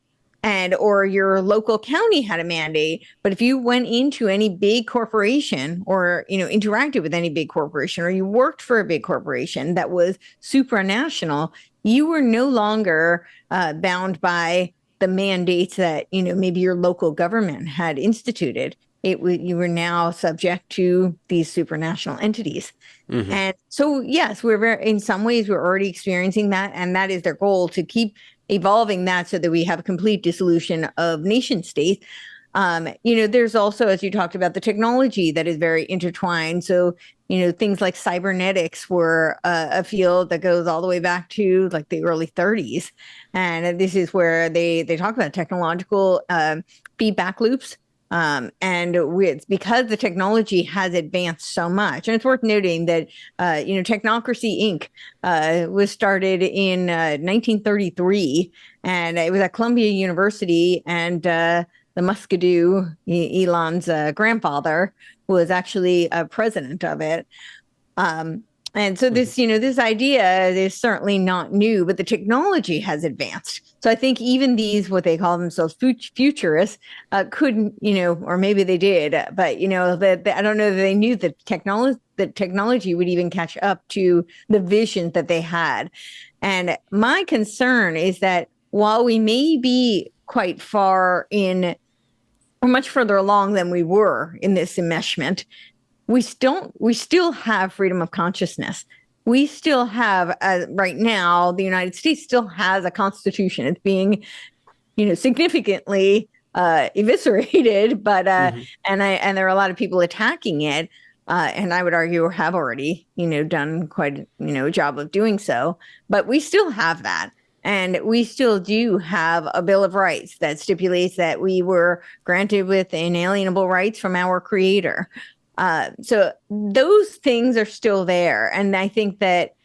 Speaker 2: or your local county had a mandate, but if you went into any big corporation, or interacted with any big corporation, or you worked for a big corporation that was supranational, you were no longer bound by the mandates that maybe your local government had instituted. You were now subject to these supranational entities. And so, yes, in some ways we're already experiencing that, and that is their goal, to keep evolving that so that we have a complete dissolution of nation states. There's also, as you talked about, the technology that is very intertwined. So, things like cybernetics were a field that goes all the way back to like the early 30s. And this is where they talk about technological feedback loops. It's because the technology has advanced so much. And it's worth noting that, Technocracy Inc. Was started in 1933, and it was at Columbia University, and the Muscadoo, Elon's grandfather, was actually a president of it. And so this idea is certainly not new, but the technology has advanced. So I think even these, what they call themselves futurists, couldn't, or maybe they did, but, that I don't know that they knew that technology would even catch up to the visions that they had. And my concern is that while we may be quite far in, or much further along than we were in this enmeshment, we still have freedom of consciousness. We still have, right now, the United States still has a constitution. It's being, significantly eviscerated, but and there are a lot of people attacking it, and I would argue have already, done quite, a job of doing so. But we still have that. And we still do have a Bill of Rights that stipulates that we were granted with inalienable rights from our Creator. So those things are still there. And I think that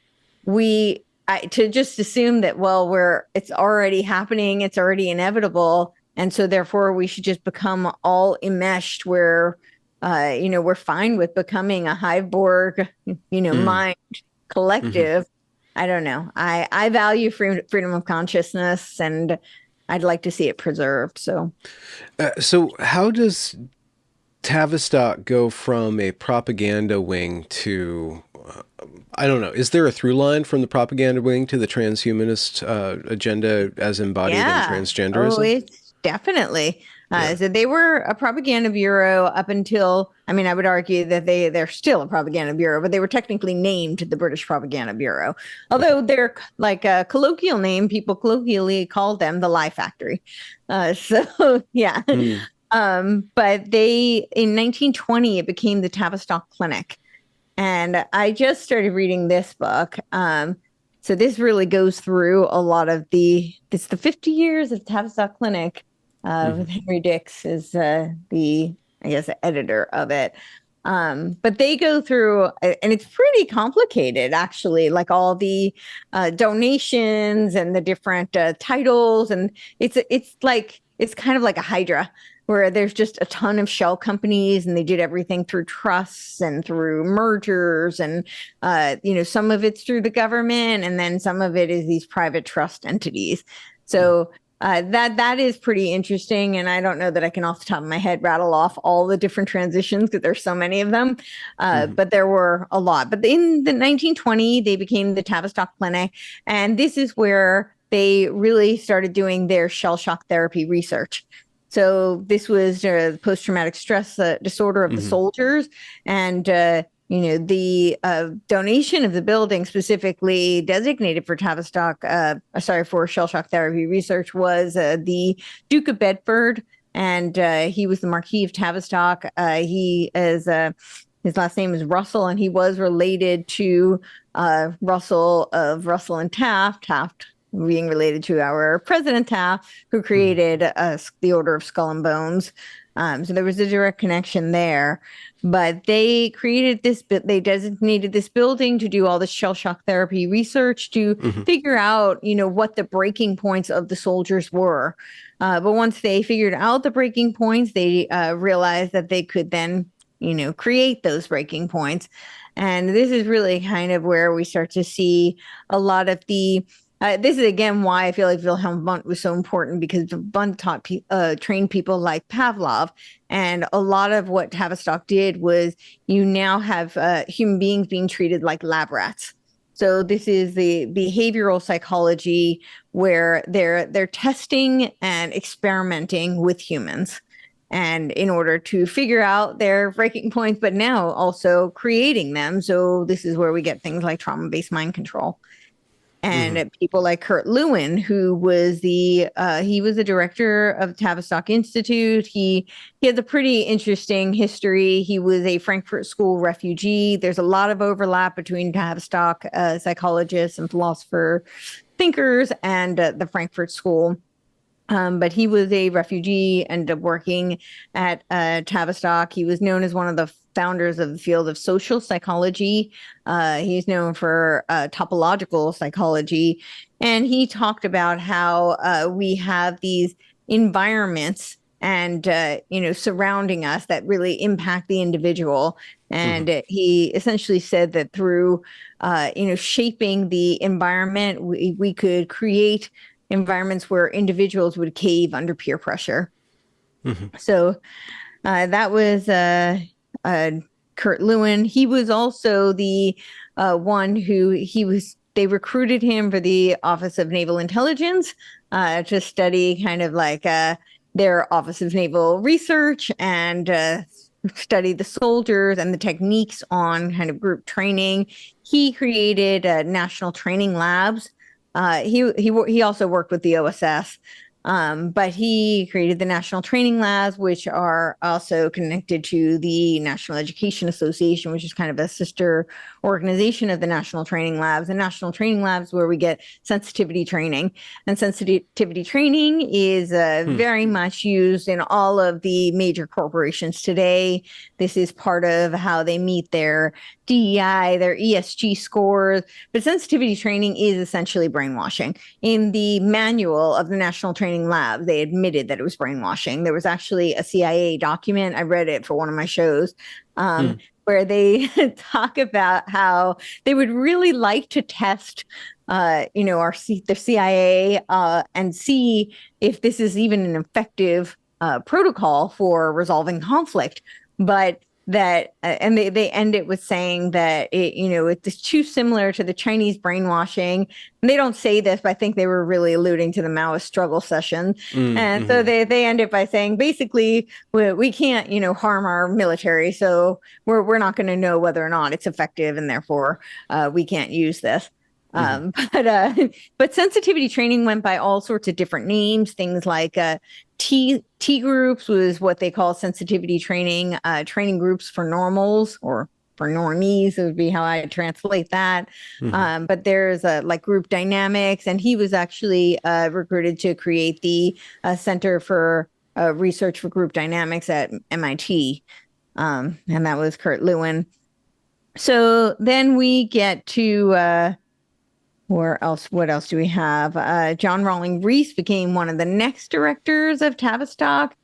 Speaker 2: to just assume that, well, it's already happening, it's already inevitable. And so therefore we should just become all enmeshed where, we're fine with becoming a hive Borg, mind collective. I don't know. I value freedom of consciousness, and I'd like to see it preserved. So
Speaker 1: how does Tavistock go from a propaganda wing to, I don't know, is there a through line from the propaganda wing to the transhumanist agenda as embodied in transgenderism?
Speaker 2: Oh, it's definitely. So they were a propaganda bureau up until, I would argue that they're still a propaganda bureau, but they were technically named the British Propaganda Bureau. Although they're like a colloquial name, people colloquially called them the Lie Factory. So yeah. But in 1920, it became the Tavistock Clinic. And I just started reading this book. So this really goes through a lot of it's the 50 years of Tavistock Clinic. With Henry Dix is the editor of it. But they go through, and it's pretty complicated, actually, like all the donations and the different titles. And it's kind of like a Hydra, where there's just a ton of shell companies, and they did everything through trusts and through mergers. And, some of it's through the government, and then some of it is these private trust entities. So that is pretty interesting. And I don't know that I can off the top of my head rattle off all the different transitions, because there's so many of them, but there were a lot. But in the 1920, they became the Tavistock Clinic. And this is where they really started doing their shell shock therapy research. So this was post-traumatic stress disorder of the soldiers. And the donation of the building specifically designated for for shell shock therapy research was the Duke of Bedford, and he was the Marquis of Tavistock. His last name is Russell, and he was related to Russell of Russell and Taft being related to our President Taft, who created the Order of Skull and Bones. So there was a direct connection there. But they designated this building to do all the shell shock therapy research to figure out, what the breaking points of the soldiers were. But once they figured out the breaking points, they realized that they could then, create those breaking points. And this is really kind of where we start to see a lot of this is, again, why I feel like Wilhelm Wundt was so important, because Wundt trained people like Pavlov. And a lot of what Tavistock did was you now have human beings being treated like lab rats. So this is the behavioral psychology where they're testing and experimenting with humans, and in order to figure out their breaking points, but now also creating them. So this is where we get things like trauma-based mind control. And people like Kurt Lewin, who was he was the director of Tavistock Institute. He has a pretty interesting history. He was a Frankfurt School refugee. There's a lot of overlap between Tavistock psychologists and philosopher thinkers and the Frankfurt School. But he was a refugee, ended up working at Tavistock. He was known as one of the founders of the field of social psychology. He's known for topological psychology. And he talked about how we have these environments and, surrounding us that really impact the individual. And he essentially said that through, shaping the environment, we could create environments where individuals would cave under peer pressure. So that was Kurt Lewin. He was also the one who they recruited him for the Office of Naval Intelligence to study kind of like their Office of Naval Research and studied the soldiers and the techniques on kind of group training. He created national training labs. He also worked with the OSS. But he created the National Training Labs, which are also connected to the National Education Association, which is kind of a sister organization of the National Training Labs. The National Training Labs, where we get sensitivity training. And sensitivity training is very much used in all of the major corporations today. This is part of how they meet their DEI, their ESG scores. But sensitivity training is essentially brainwashing. In the manual of the National Training Lab, they admitted that it was brainwashing. There was actually a CIA document. I read it for one of my shows, where they talk about how they would really like to test, the CIA and see if this is even an effective protocol for resolving conflict. But that and they end it with saying that it's too similar to the Chinese brainwashing. And they don't say this, but I think they were really alluding to the Maoist struggle session. And so they end it by saying basically we can't harm our military, so we're not going to know whether or not it's effective, and therefore we can't use this. But sensitivity training went by all sorts of different names. Things like T groups was what they call sensitivity training, training groups for normals or for normies. It would be how I translate that. But there's like group dynamics, and he was actually recruited to create the Center for Research for Group Dynamics at MIT, and that was Kurt Lewin. So then we get to what else do we have? John Rawling Rees became one of the next directors of Tavistock.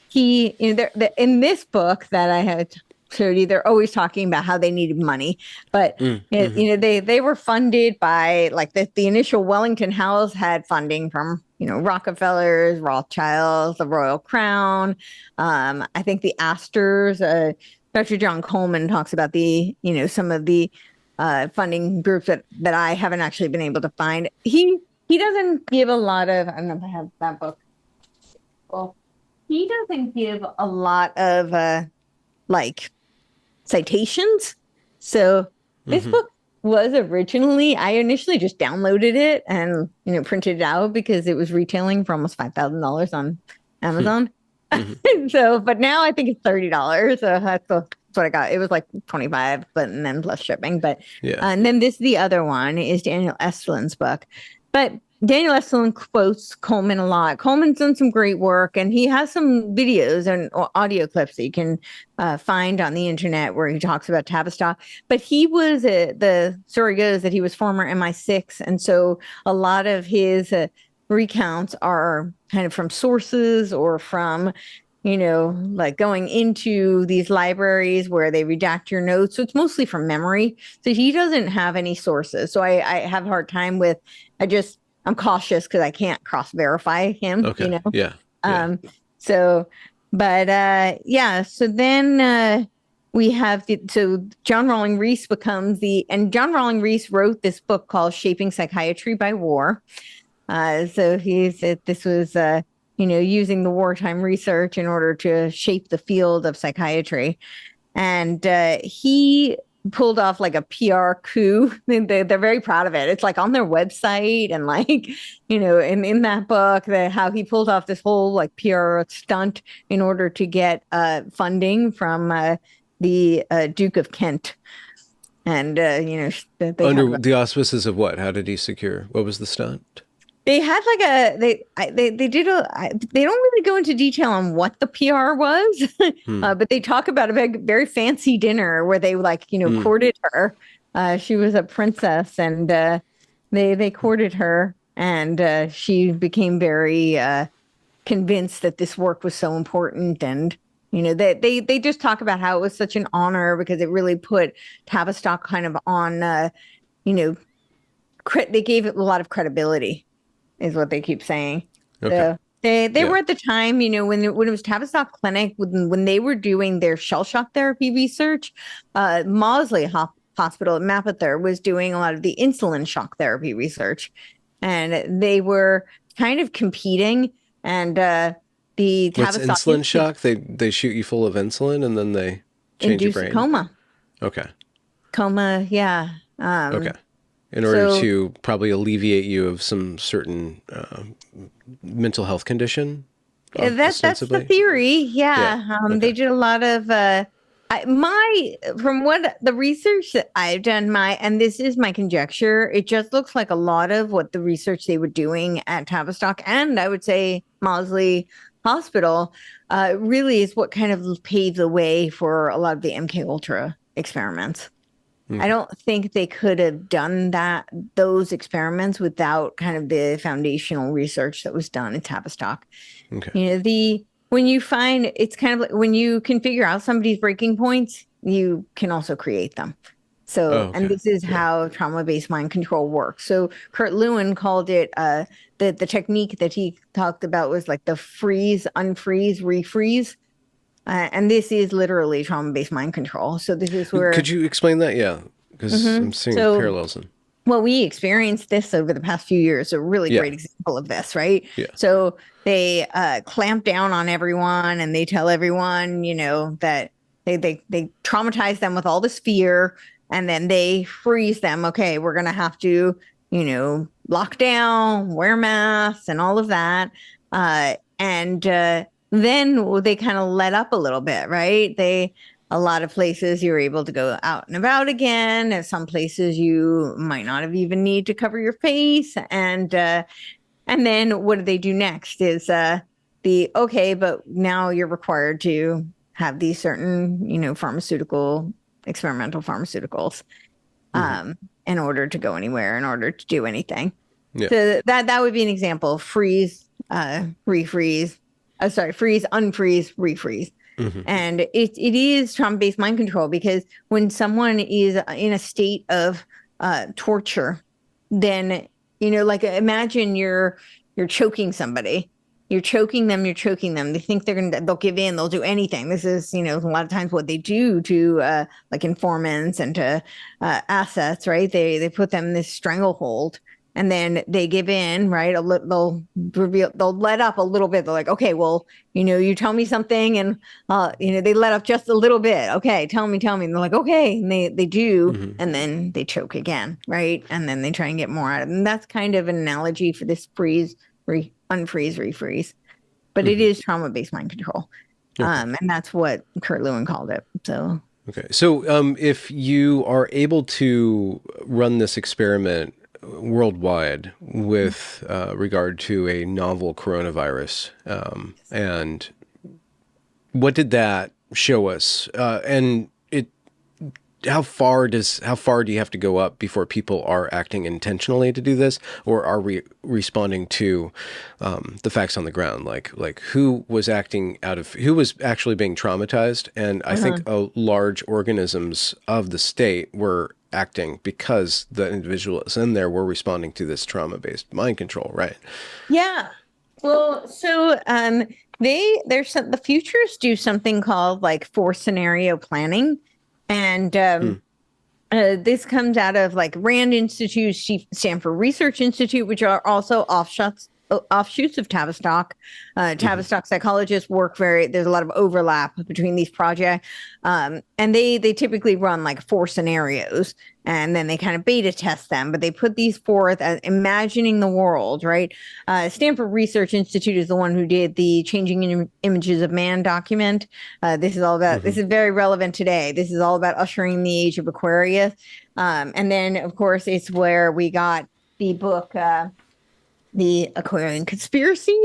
Speaker 2: He, in this book that I had showed you, they're always talking about how they needed money, but they were funded by like the initial Wellington House had funding from Rockefellers, Rothschilds, the Royal Crown. I think the Astors. Dr. John Coleman talks about some of the funding groups that I haven't actually been able to find. He doesn't give a lot of, I don't know if I have that book. Well, he doesn't give a lot of like citations. So this book was originally, I initially just downloaded it and printed it out because it was retailing for almost $5,000 on Amazon. So, but now I think it's $30. So that's what I got. It was like 25, and then plus shipping. But and then the other one is Daniel Estlin's book. But Daniel Estlin quotes Coleman a lot. Coleman's done some great work, and he has some videos and audio clips that you can find on the internet where he talks about Tavistock. But he was the story goes that he was former MI6, and so a lot of his recounts are kind of from sources or from like going into these libraries where they redact your notes. So it's mostly from memory. So he doesn't have any sources. So I have a hard time with, I'm cautious because I can't cross-verify him,
Speaker 1: Okay. Yeah.
Speaker 2: So then we have so John Rawling Rees becomes and John Rawling Rees wrote this book called Shaping Psychiatry by War. So he said this was, using the wartime research in order to shape the field of psychiatry. And he pulled off like a PR coup. They're very proud of it. It's like on their website and like, in that book, how he pulled off this whole like PR stunt in order to get funding from the Duke of Kent. And,
Speaker 1: under the auspices of what? How did he secure? What was the stunt?
Speaker 2: They had like they did they don't really go into detail on what the PR was, but they talk about a very, very fancy dinner where they courted her. She was a princess, and they courted her, and she became very convinced that this work was so important. And they just talk about how it was such an honor because it really put Tavistock kind of on. They gave it a lot of credibility, is what they keep saying. Okay. So they were at the time, when it was Tavistock Clinic, when they were doing their shell shock therapy research, Maudsley Hospital at Mapother was doing a lot of the insulin shock therapy research. And they were kind of competing. And the
Speaker 1: What's
Speaker 2: Tavistock
Speaker 1: insulin shock? They shoot you full of insulin and then they change your
Speaker 2: induced
Speaker 1: brain.
Speaker 2: coma.
Speaker 1: Okay.
Speaker 2: Coma, yeah.
Speaker 1: Okay. In order
Speaker 2: So
Speaker 1: to probably alleviate you of some certain mental health condition,
Speaker 2: that's the
Speaker 1: ostensibly.
Speaker 2: theory.
Speaker 1: Yeah.
Speaker 2: Yeah.
Speaker 1: Okay.
Speaker 2: They did a lot of from what the research that I've done, and this is my conjecture, it just looks like a lot of what the research they were doing at Tavistock and I would say Maudesley Hospital really is what kind of paved the way for a lot of the MK Ultra experiments. I
Speaker 1: Okay.
Speaker 2: don't think they could have done those experiments without kind of the foundational research that was done at Tavistock.
Speaker 1: Okay.
Speaker 2: When you find it's kind of like when you can figure out somebody's breaking points, you can also create them.
Speaker 1: Oh,
Speaker 2: So, and
Speaker 1: okay.
Speaker 2: this is
Speaker 1: Yeah.
Speaker 2: how trauma-based mind control works. So, Kurt Lewin called it the technique that he talked about was like the freeze, unfreeze, refreeze. And this is literally trauma-based mind control. So this is
Speaker 1: Could
Speaker 2: where
Speaker 1: you explain that? Yeah, because I'm seeing
Speaker 2: so
Speaker 1: parallels in.
Speaker 2: well, we experienced this over the past few years. A really
Speaker 1: Yeah.
Speaker 2: great example of this, right?
Speaker 1: Yeah.
Speaker 2: So they clamp down on everyone and they tell everyone, that they traumatize them with all this fear and then they freeze them. Okay, we're going to have to, lock down, wear masks and all of that. And then they kind of let up a little bit, right? A lot of places you're able to go out and about again. And some places you might not have even need to cover your face. And then what do they do next is okay, but now you're required to have these certain, experimental pharmaceuticals in order to go anywhere, in order to do anything.
Speaker 1: Yeah.
Speaker 2: So that would be an example. Freeze, refreeze, freeze, unfreeze, refreeze. And it is trauma-based mind control because when someone is in a state of torture, then, like imagine you're choking somebody. You're choking them. They think they'll give in. They'll do anything. This is, a lot of times what they do to like informants and to assets, right? They put them in this stranglehold and then they give in, right? They'll let up a little bit. They're like, okay, well, you tell me something and, they let up just a little bit. Okay, tell me. And they're like, okay. And they do. And then they choke again, right? And then they try and get more out of it. And that's kind of an analogy for this freeze, unfreeze, refreeze. But it is trauma-based mind control. Okay. And that's what Kurt Lewin called it. So.
Speaker 1: Okay. So if you are able to run this experiment worldwide with regard to a novel coronavirus, and what did that show us? And how far do you have to go up before people are acting intentionally to do this, or are we responding to the facts on the ground, like who was actually being traumatized? And I think large organisms of the state were acting because the individuals in there were responding to this trauma-based mind control, right?
Speaker 2: Yeah. Well, so the futurists do something called like 4 scenario planning. And this comes out of like Rand Institute, Stanford Research Institute, which are also offshoots of Tavistock. Tavistock psychologists work there's a lot of overlap between these projects. And they typically run like 4 scenarios and then they kind of beta test them, but they put these forth as imagining the world, right? Stanford Research Institute is the one who did the Changing Images of Man document. This is all about, this is very relevant today. This is all about ushering the age of Aquarius. And then of course it's where we got the book, The Aquarian Conspiracy.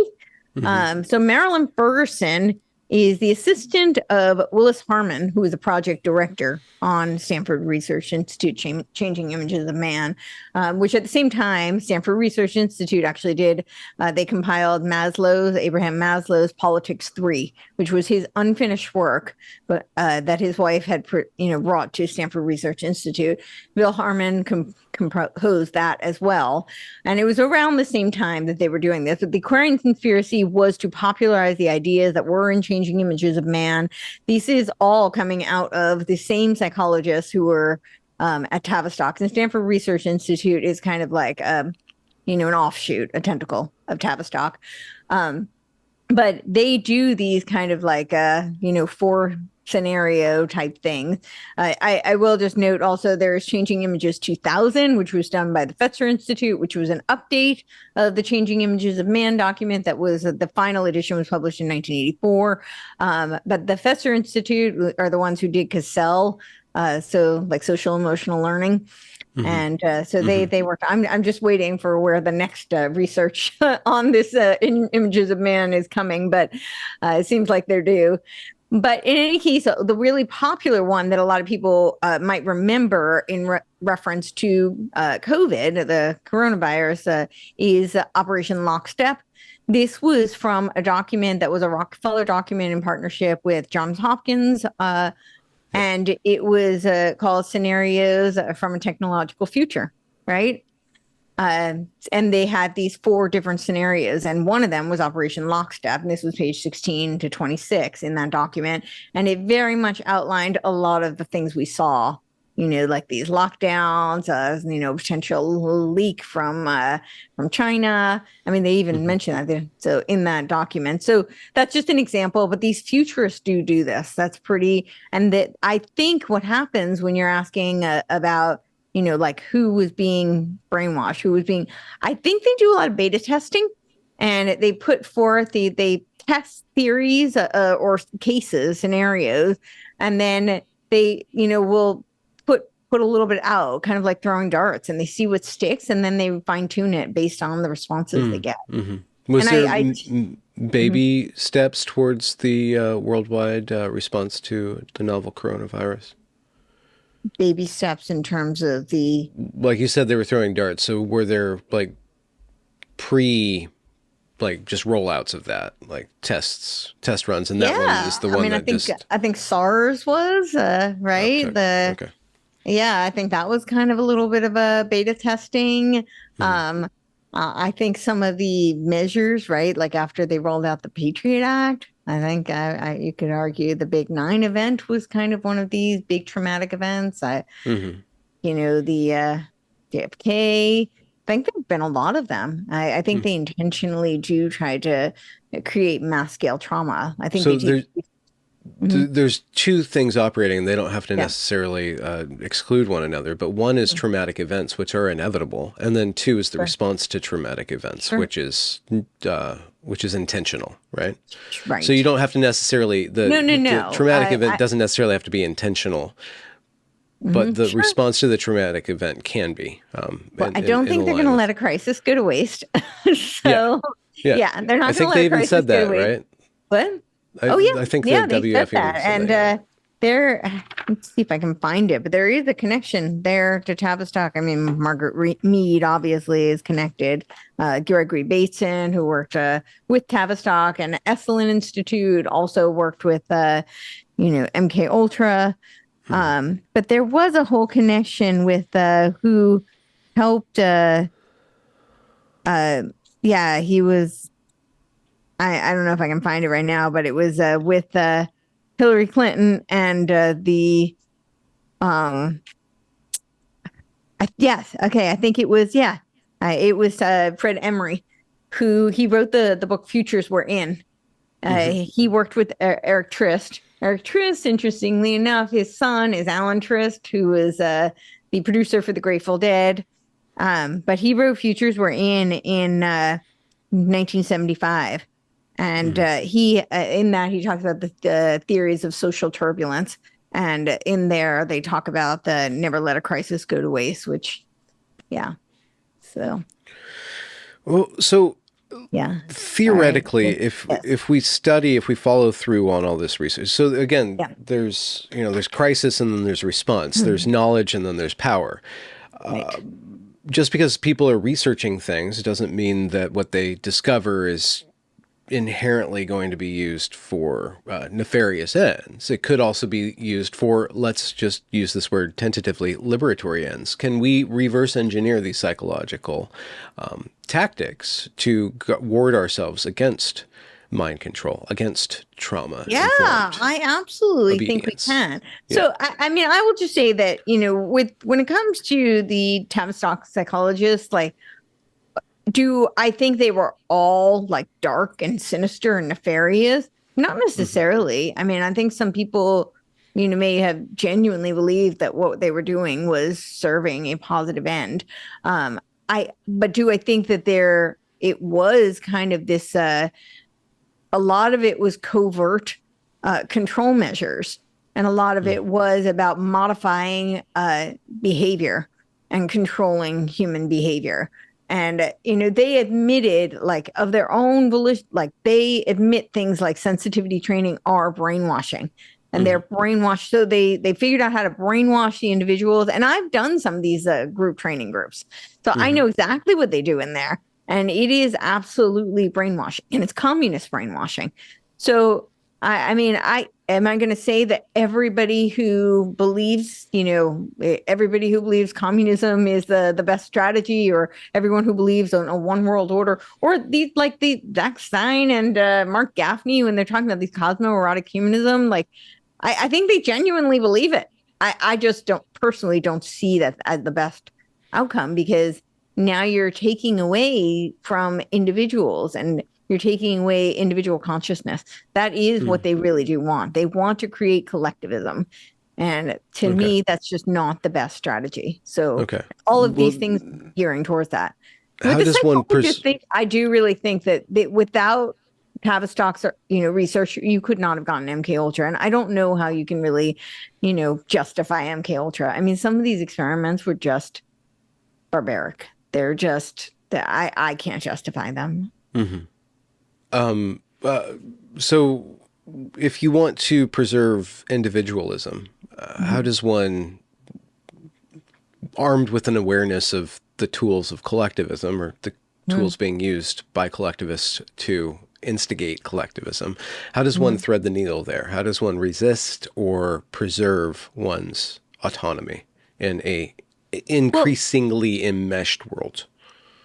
Speaker 2: So Marilyn Ferguson is the assistant of Willis Harman, who is a project director on Stanford Research Institute, Changing Images of Man, which at the same time, Stanford Research Institute actually did, they compiled Abraham Maslow's Politics 3, which was his unfinished work, but that his wife had brought to Stanford Research Institute. Bill Harman composed that as well. And it was around the same time that they were doing this. But the Aquarian Conspiracy was to popularize the ideas that were in Changing Images of Man. This is all coming out of the same psychologists who were at Tavistock. And Stanford Research Institute is kind of like, an offshoot, a tentacle of Tavistock. but they do these kind of like four scenario type things. I will just note also there's Changing Images 2000, which was done by the Fetzer Institute, which was an update of the Changing Images of Man document that was the final edition was published in 1984. But the Fetzer Institute are the ones who did Cassell, so like social emotional learning. Mm-hmm. And so they work. I'm just waiting for where the next research on this images of man is coming, but it seems like they're due. But in any case, the really popular one that a lot of people might remember in reference to COVID, the coronavirus, is Operation Lockstep. This was from a document that was a Rockefeller document in partnership with Johns Hopkins. And it was called Scenarios from a Technological Future, right? And they had these 4 different scenarios, and one of them was Operation Lockstep, and this was page 16 to 26 in that document. And it very much outlined a lot of the things we saw, like these lockdowns, potential leak from China. I mean, they even mentioned that so in that document. So that's just an example, but these futurists do this. That's pretty, and that I think what happens when you're asking about, like who was being brainwashed, I think they do a lot of beta testing, and they put forth, they test theories or cases, scenarios, and then they, will put a little bit out, kind of like throwing darts, and they see what sticks, and then they fine tune it based on the responses they get.
Speaker 1: Mm-hmm. Was there baby steps towards the worldwide response to the novel coronavirus?
Speaker 2: Baby steps in terms of
Speaker 1: like you said, they were throwing darts. So were there like just rollouts of that, like test runs, and that one is the one
Speaker 2: I think SARS was right.
Speaker 1: Okay.
Speaker 2: Yeah, I think that was kind of a little bit of a beta testing. Mm-hmm. I think some of the measures, right, like after they rolled out the Patriot Act, I think you could argue the Big 9 event was kind of one of these big traumatic events. The JFK, I think there have been a lot of them. I think they intentionally do try to create mass scale trauma. I think so.
Speaker 1: There's 2 things operating, and they don't have to necessarily exclude one another, but one is traumatic events, which are inevitable, and then 2 is the response to traumatic events, which is intentional, right?
Speaker 2: Right.
Speaker 1: So you don't have to necessarily the traumatic event doesn't necessarily have to be intentional, but the response to the traumatic event can be.
Speaker 2: I don't think they're going to let a crisis go to waste. So they're not going to let a crisis go to waste.
Speaker 1: I think they even said that, right?
Speaker 2: What?
Speaker 1: I think the
Speaker 2: they said that. And let's see if I can find it, but there is a connection there to Tavistock. I mean, Margaret Mead obviously is connected. Gregory Bateson, who worked with Tavistock, and Esalen Institute also worked with, MK Ultra. But there was a whole connection with who helped. He was. I don't know if I can find it right now, but it was with Hillary Clinton and I think it was, it was Fred Emery, who he wrote the book Futures We're In. He worked with Eric Trist. Eric Trist, interestingly enough, his son is Alan Trist, who was the producer for The Grateful Dead. But he wrote Futures We're In 1975. And he in that he talks about the theories of social turbulence, and in there they talk about the never let a crisis go to waste, which
Speaker 1: theoretically, if we follow through on all this research, so again, there's crisis, and then there's response, there's knowledge, and then there's power. Right. Just because people are researching things doesn't mean that what they discover is inherently going to be used for nefarious ends. It could also be used for, let's just use this word tentatively, liberatory ends. Can we reverse engineer these psychological tactics to ward ourselves against mind control, against trauma?
Speaker 2: Yeah, I absolutely think we can. So, I mean, I will just say that, when it comes to the Tavistock psychologists, like, Do I think they were all like dark and sinister and nefarious? Not necessarily. I mean, I think some people, may have genuinely believed that what they were doing was serving a positive end. But do I think that it was kind of this, a lot of it was covert control measures, and a lot of it was about modifying behavior and controlling human behavior. And, they admitted, like, of their own volition, like, they admit things like sensitivity training are brainwashing. And they're brainwashed. So they figured out how to brainwash the individuals. And I've done some of these group training groups. So I know exactly what they do in there. And it is absolutely brainwashing. And it's communist brainwashing. So, I mean, am I going to say that everybody who believes, everybody who believes communism is the best strategy, or everyone who believes in a one world order, or the Zach Stein and Mark Gaffney, when they're talking about these cosmo-erotic humanism, like, I think they genuinely believe it. I just don't see that as the best outcome, because now you're taking away from individuals and you're taking away individual consciousness. That is what they really do want. They want to create collectivism. And to me, that's just not the best strategy. So all of these things gearing towards that.
Speaker 1: How does one
Speaker 2: I do really think that without Tavistock's, research, you could not have gotten MK Ultra. And I don't know how you can really, justify MK Ultra. I mean, some of these experiments were just barbaric. They're just, I can't justify them.
Speaker 1: So if you want to preserve individualism, how does one, armed with an awareness of the tools of collectivism, or the tools being used by collectivists to instigate collectivism, how does one thread the needle there? How does one resist or preserve one's autonomy in a increasingly enmeshed world?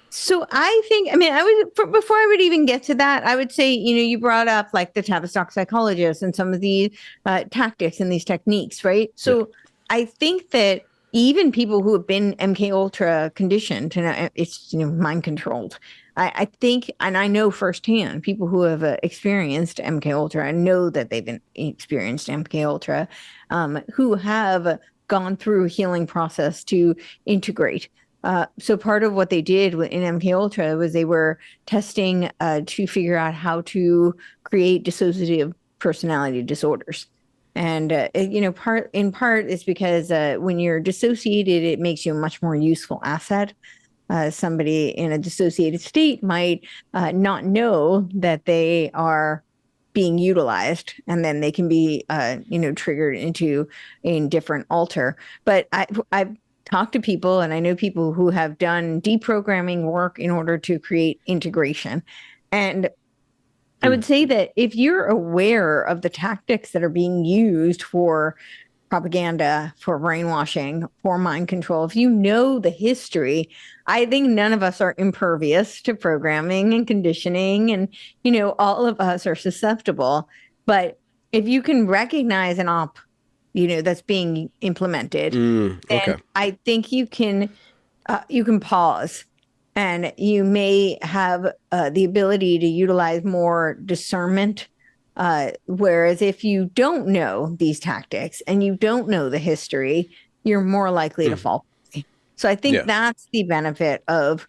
Speaker 2: So I think, before I would even get to that, I would say, you brought up like the Tavistock psychologists and some of the tactics and these techniques, right? So I think that even people who have been MK Ultra conditioned, it's, mind controlled. I think, and I know firsthand, people who have experienced MK Ultra and know that they've experienced MK Ultra, who have gone through a healing process to integrate. So part of what they did in MK Ultra was they were testing to figure out how to create dissociative personality disorders. And, part is because when you're dissociated, it makes you a much more useful asset. Somebody in a dissociated state might not know that they are being utilized, and then they can be, triggered into a different alter. But I've talked to people, and I know people who have done deprogramming work in order to create integration. And I would say that if you're aware of the tactics that are being used for propaganda, for brainwashing, for mind control, if you know the history, I think none of us are impervious to programming and conditioning, and, all of us are susceptible. But if you can recognize an that's being implemented, then I think you can pause, and you may have the ability to utilize more discernment. Whereas if you don't know these tactics and you don't know the history, you're more likely to fall. So I think that's the benefit of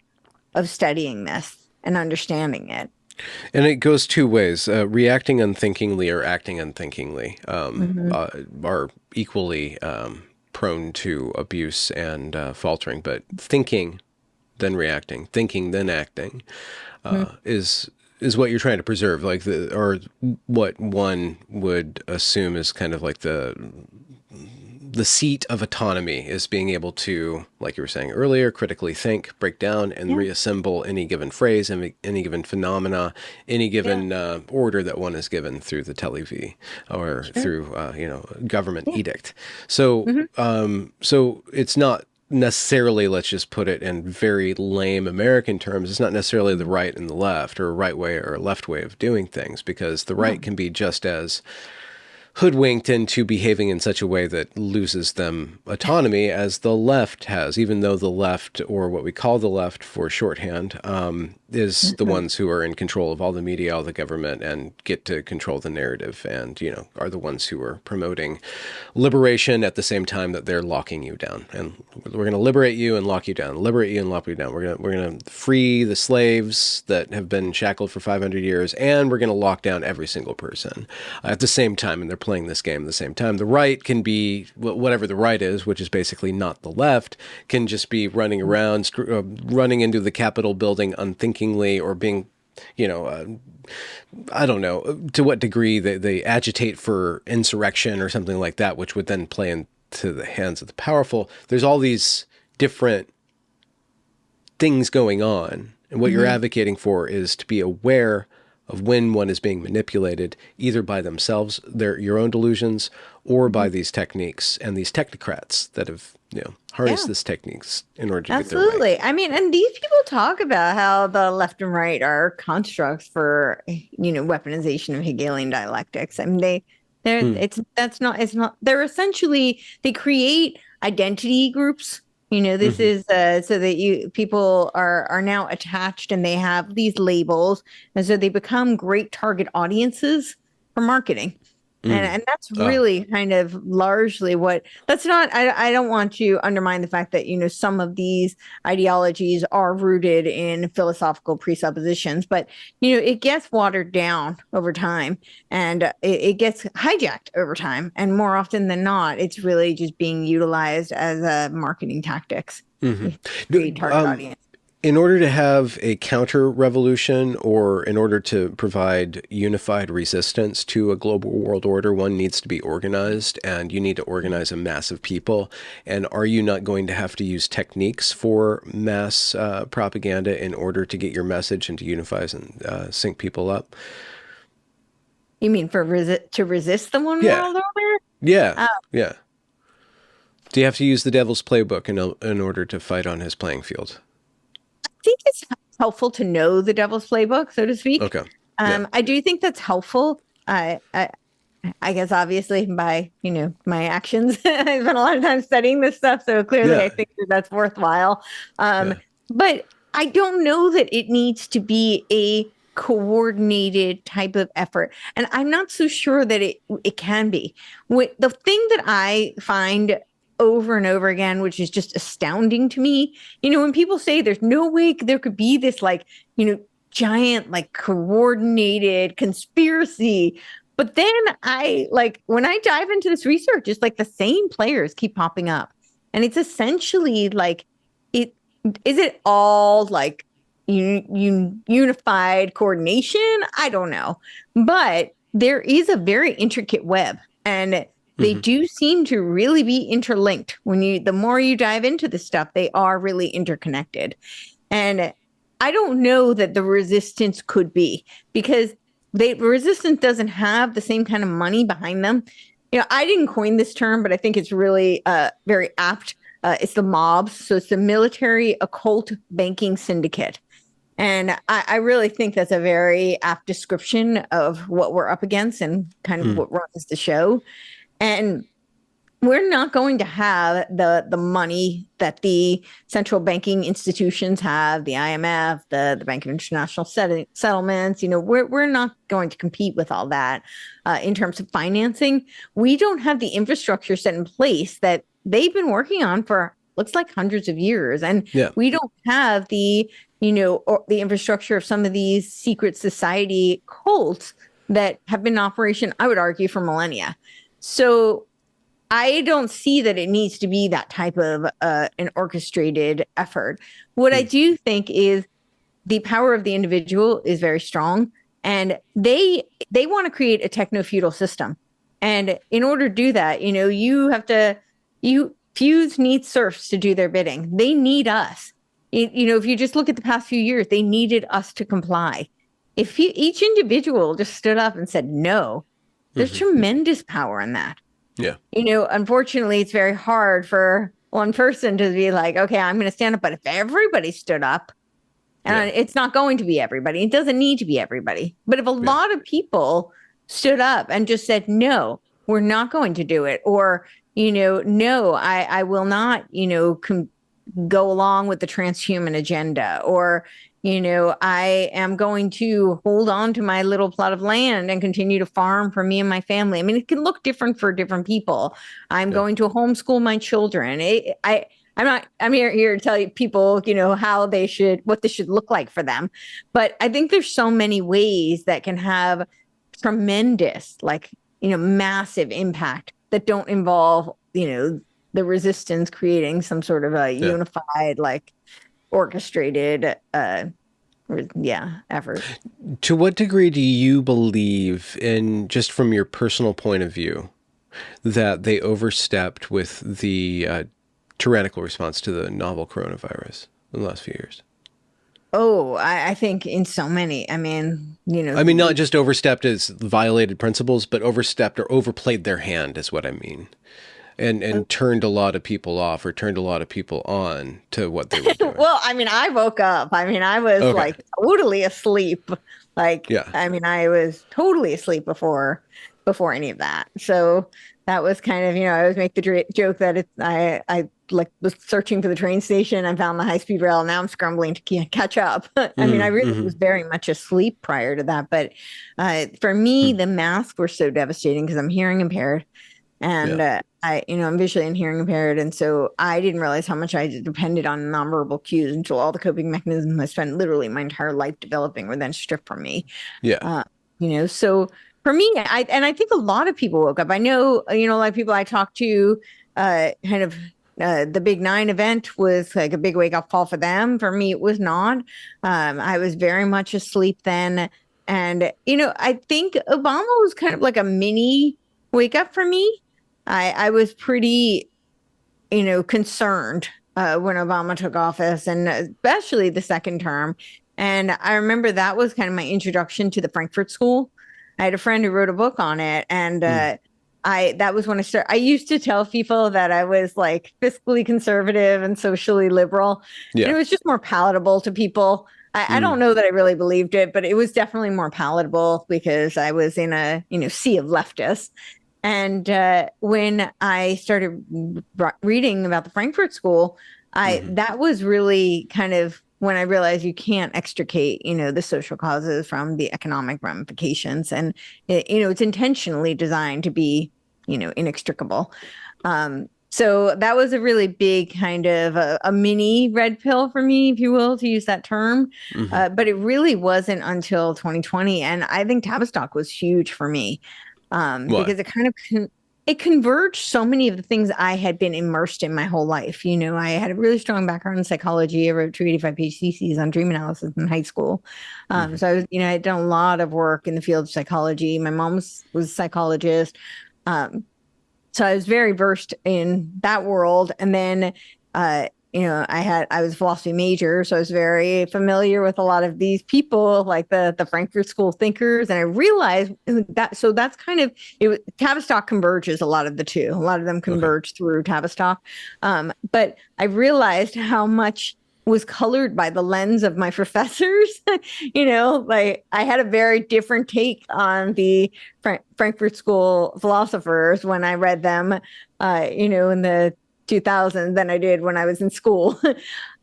Speaker 2: studying this and understanding it.
Speaker 1: And it goes two ways. Reacting unthinkingly or acting unthinkingly are equally prone to abuse and faltering. But thinking, then reacting, thinking, then acting is what you're trying to preserve, or what one would assume is kind of like the seat of autonomy, is being able to, like you were saying earlier, critically think, break down, and reassemble any given phrase, any given phenomena, any given order that one is given through the tele-v or through government edict. So so it's not necessarily, let's just put it in very lame American terms, it's not necessarily the right and the left, or a right way or a left way of doing things, because the right can be just as hoodwinked into behaving in such a way that loses them autonomy, as the left has, even though the left, or what we call the left for shorthand, is the ones who are in control of all the media, all the government, and get to control the narrative, and, you know, are the ones who are promoting liberation at the same time that they're locking you down. And we're going to liberate you and lock you down, liberate you and lock you down. We're going to free the slaves that have been shackled for 500 years, and we're going to lock down every single person at the same time. And they're playing this game at the same time. The right can be whatever the right is, which is basically not the left, can just be running around, running into the Capitol building unthinkingly, or being, you know, I don't know to what degree they agitate for insurrection or something like that, which would then play into the hands of the powerful. There's all these different things going on. And what you're advocating for is to be aware of when one is being manipulated, either by themselves, your own delusions, or by these techniques and these technocrats that have, you know, harnessed these techniques in order to get their way.
Speaker 2: Absolutely. I mean, and these people talk about how the left and right are constructs for, you know, weaponization of Hegelian dialectics. I mean, they're essentially, they create identity groups. You know, this is so that people are now attached and they have these labels. And so they become great target audiences for marketing. And that's really kind of largely I don't want to undermine the fact that, you know, some of these ideologies are rooted in philosophical presuppositions, but, you know, it gets watered down over time, and it gets hijacked over time. And more often than not, it's really just being utilized as a marketing tactics. Target audience.
Speaker 1: In order to have a counter-revolution, or in order to provide unified resistance to a global world order, one needs to be organized, and you need to organize a mass of people. And are you not going to have to use techniques for mass propaganda in order to get your message and to unify and sync people up?
Speaker 2: You mean to resist the one world order?
Speaker 1: Yeah. Yeah. Do you have to use the devil's playbook in order to fight on his playing field?
Speaker 2: I think it's helpful to know the devil's playbook, so to speak.
Speaker 1: Okay.
Speaker 2: I do think that's helpful. I guess obviously by, you know, my actions, I spent a lot of time studying this stuff, so clearly I think that's worthwhile. But I don't know that it needs to be a coordinated type of effort, and I'm not so sure that it can be. The thing that I find over and over again, which is just astounding to me, you know, when people say there's no way there could be this, like, you know, giant, like, coordinated conspiracy, but then when I dive into this research, it's like the same players keep popping up, and it's essentially like, is it all like unified coordination? I don't know, but there is a very intricate web, and they do seem to really be interlinked. The more you dive into this stuff, they are really interconnected. And I don't know that the resistance could be, because the resistance doesn't have the same kind of money behind them. You know, I didn't coin this term, but I think it's really very apt. It's the mobs. So it's the military occult banking syndicate. And I really think that's a very apt description of what we're up against and kind of what runs the show. And we're not going to have the money that the central banking institutions have, the IMF, the Bank of International Settlements. You know, we're not going to compete with all that in terms of financing. We don't have the infrastructure set in place that they've been working on for, looks like, hundreds of years. And we don't have the, you know, or the infrastructure of some of these secret society cults that have been in operation, I would argue, for millennia. So I don't see that it needs to be that type of an orchestrated effort. What I do think is the power of the individual is very strong, and they want to create a techno-feudal system. And in order to do that, you know, fews need serfs to do their bidding. They need us. You know, if you just look at the past few years, they needed us to comply. If each individual just stood up and said no, there's tremendous power in that.
Speaker 1: Yeah.
Speaker 2: You know, unfortunately, it's very hard for one person to be like, okay, I'm going to stand up. But if everybody stood up, and it's not going to be everybody, it doesn't need to be everybody. But if a lot of people stood up and just said no, we're not going to do it. Or, no, I will not, go along with the transhuman agenda. Or, I am going to hold on to my little plot of land and continue to farm for me and my family. I mean, it can look different for different people. I'm going to homeschool my children. I'm here to tell you people, what this should look like for them. But I think there's so many ways that can have tremendous, massive impact that don't involve, the resistance creating some sort of a unified, orchestrated, effort.
Speaker 1: To what degree do you believe, in just from your personal point of view, that they overstepped with the tyrannical response to the novel coronavirus in the last few years?
Speaker 2: Oh, I think in so many. I mean,
Speaker 1: not just overstepped as violated principles, but overstepped or overplayed their hand is what I mean. And turned a lot of people off or turned a lot of people on to what they were doing.
Speaker 2: Well, I woke up. I was totally asleep. I was totally asleep before any of that. So that was kind of, I always make the joke that I was searching for the train station. I found the high-speed rail. Now I'm scrambling to catch up. I really was very much asleep prior to that. But for me, the masks were so devastating because I'm hearing impaired. And I'm visually and hearing impaired. And so I didn't realize how much I depended on nonverbal cues until all the coping mechanisms I spent literally my entire life developing were then stripped from me.
Speaker 1: Yeah.
Speaker 2: So for me, I think a lot of people woke up. I know, a lot of people I talked to, the Big 9 event was like a big wake up call for them. For me, it was not. I was very much asleep then. And, I think Obama was kind of like a mini wake up for me. I was pretty, concerned when Obama took office, and especially the second term. And I remember that was kind of my introduction to the Frankfurt School. I had a friend who wrote a book on it, and that was when I started. I used to tell people that I was like fiscally conservative and socially liberal. Yeah. And it was just more palatable to people. I don't know that I really believed it, but it was definitely more palatable because I was in a sea of leftists. And when I started reading about the Frankfurt School, that was really kind of when I realized you can't extricate, the social causes from the economic ramifications. And, it's intentionally designed to be, inextricable. So that was a really big kind of a mini red pill for me, if you will, to use that term. But it really wasn't until 2020. And I think Tavistock was huge for me. Because it kind of it converged so many of the things I had been immersed in my whole life. I had a really strong background in psychology. I wrote 285-page theses on dream analysis in high school. So I was, I had done a lot of work in the field of psychology. My mom was a psychologist. So I was very versed in that world. And then, I was a philosophy major, so I was very familiar with a lot of these people, like the Frankfurt School thinkers. And I realized that, so that's kind of, Tavistock converges a lot of the two. A lot of them converge through Tavistock. But I realized how much was colored by the lens of my professors. I had a very different take on the Frankfurt School philosophers when I read them, in the 2000s than I did when I was in school.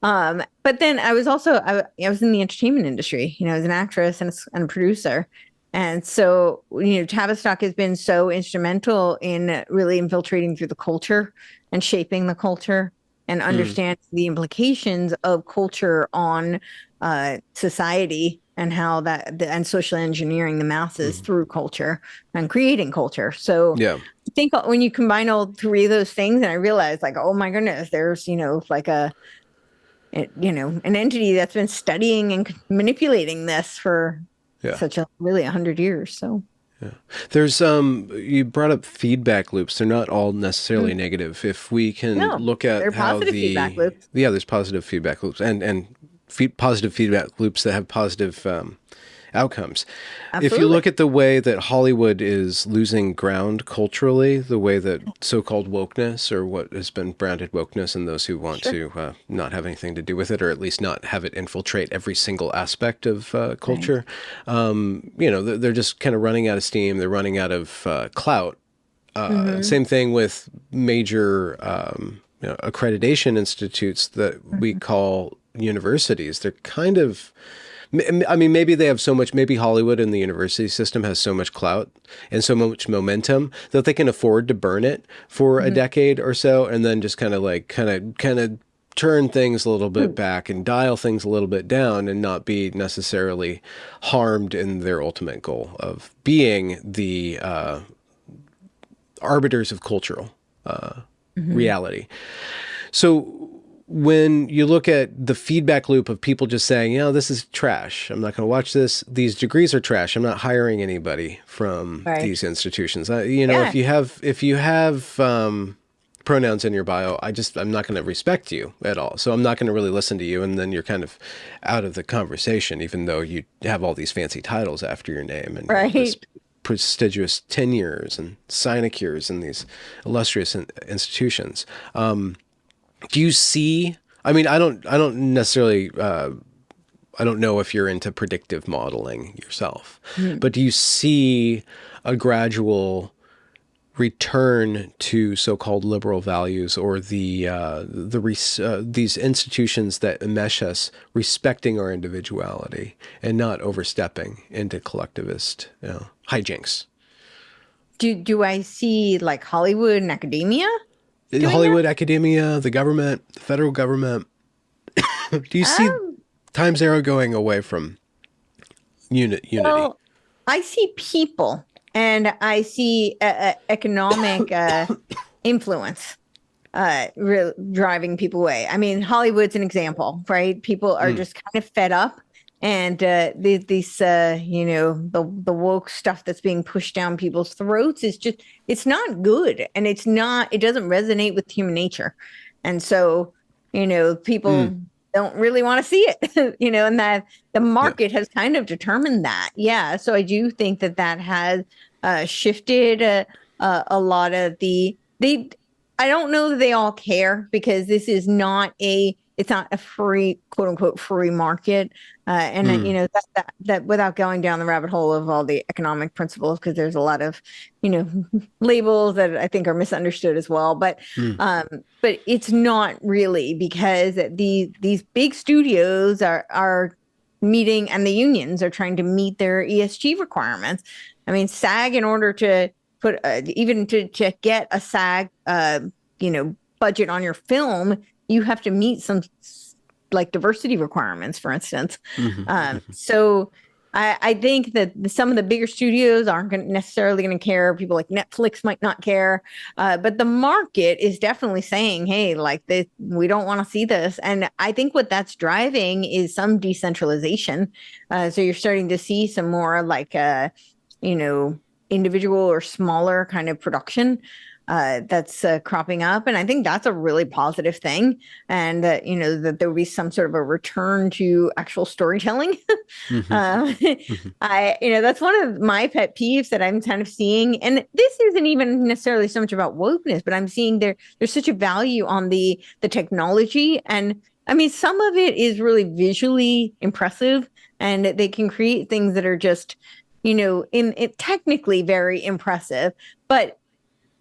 Speaker 2: But then I was also, I was in the entertainment industry. I was an actress and a producer. And so, Tavistock has been so instrumental in really infiltrating through the culture and shaping the culture and understanding the implications of culture on society and how and social engineering the masses through culture and creating culture. So I think when you combine all three of those things, and I realized oh my goodness, there's, an entity that's been studying and manipulating this for such a really 100 years. So.
Speaker 1: Yeah. There's you brought up feedback loops. They're not all necessarily negative. If we can look at how
Speaker 2: feedback loops.
Speaker 1: There's positive feedback loops and positive feedback loops that have positive outcomes. Absolutely. If you look at the way that Hollywood is losing ground culturally, the way that so-called wokeness, or what has been branded wokeness, and those who want to not have anything to do with it, or at least not have it infiltrate every single aspect of culture, they're just kind of running out of steam. They're running out of clout.
Speaker 2: Mm-hmm.
Speaker 1: Same thing with major accreditation institutes that we call universities. They're kind of, I mean, maybe they have so much, maybe Hollywood and the university system has so much clout and so much momentum that they can afford to burn it for a decade or so and then just kind of turn things a little bit back and dial things a little bit down and not be necessarily harmed in their ultimate goal of being the arbiters of cultural reality. So when you look at the feedback loop of people just saying, this is trash, I'm not going to watch this, these degrees are trash, I'm not hiring anybody from
Speaker 2: Right.
Speaker 1: these institutions.
Speaker 2: Yeah.
Speaker 1: If you have pronouns in your bio, I'm not going to respect you at all. So I'm not going to really listen to you. And then you're kind of out of the conversation, even though you have all these fancy titles after your name and this
Speaker 2: Right.
Speaker 1: prestigious tenures and sinecures in these illustrious institutions. Do you see, I mean, I don't necessarily, I don't know if you're into predictive modeling yourself, but do you see a gradual return to so-called liberal values or these institutions that enmesh us respecting our individuality and not overstepping into collectivist hijinks?
Speaker 2: Do I see like Hollywood and academia doing that?
Speaker 1: Hollywood, academia, the government, the federal government. Do you see
Speaker 2: Um,
Speaker 1: Times Arrow going away from unity?
Speaker 2: well, I see people and I see economic influence driving people away. I mean, Hollywood's an example, right? People are just kind of fed up. And these, the woke stuff that's being pushed down people's throats is just, it's not good. And it doesn't resonate with human nature. And so, people don't really want to see it, and that the market has kind of determined that. Yeah. So I do think that has shifted a lot of I don't know that they all care because this is it's not a free, quote unquote, free market. That without going down the rabbit hole of all the economic principles, because there's a lot of, labels that I think are misunderstood as well. But it's not really, because these big studios are meeting, and the unions are trying to meet their ESG requirements. I mean, SAG, in order to put even to get a SAG budget on your film, you have to meet some like diversity requirements, for instance. So I think that some of the bigger studios aren't necessarily going to care. People like Netflix might not care, but the market is definitely saying, "Hey, we don't want to see this." And I think what that's driving is some decentralization. So you're starting to see some more individual or smaller kind of production that's cropping up. And I think that's a really positive thing. And that there will be some sort of a return to actual storytelling. That's one of my pet peeves that I'm kind of seeing. And this isn't even necessarily so much about wokeness, but I'm seeing there's such a value on the technology. And I mean, some of it is really visually impressive, and they can create things that are just, technically very impressive. But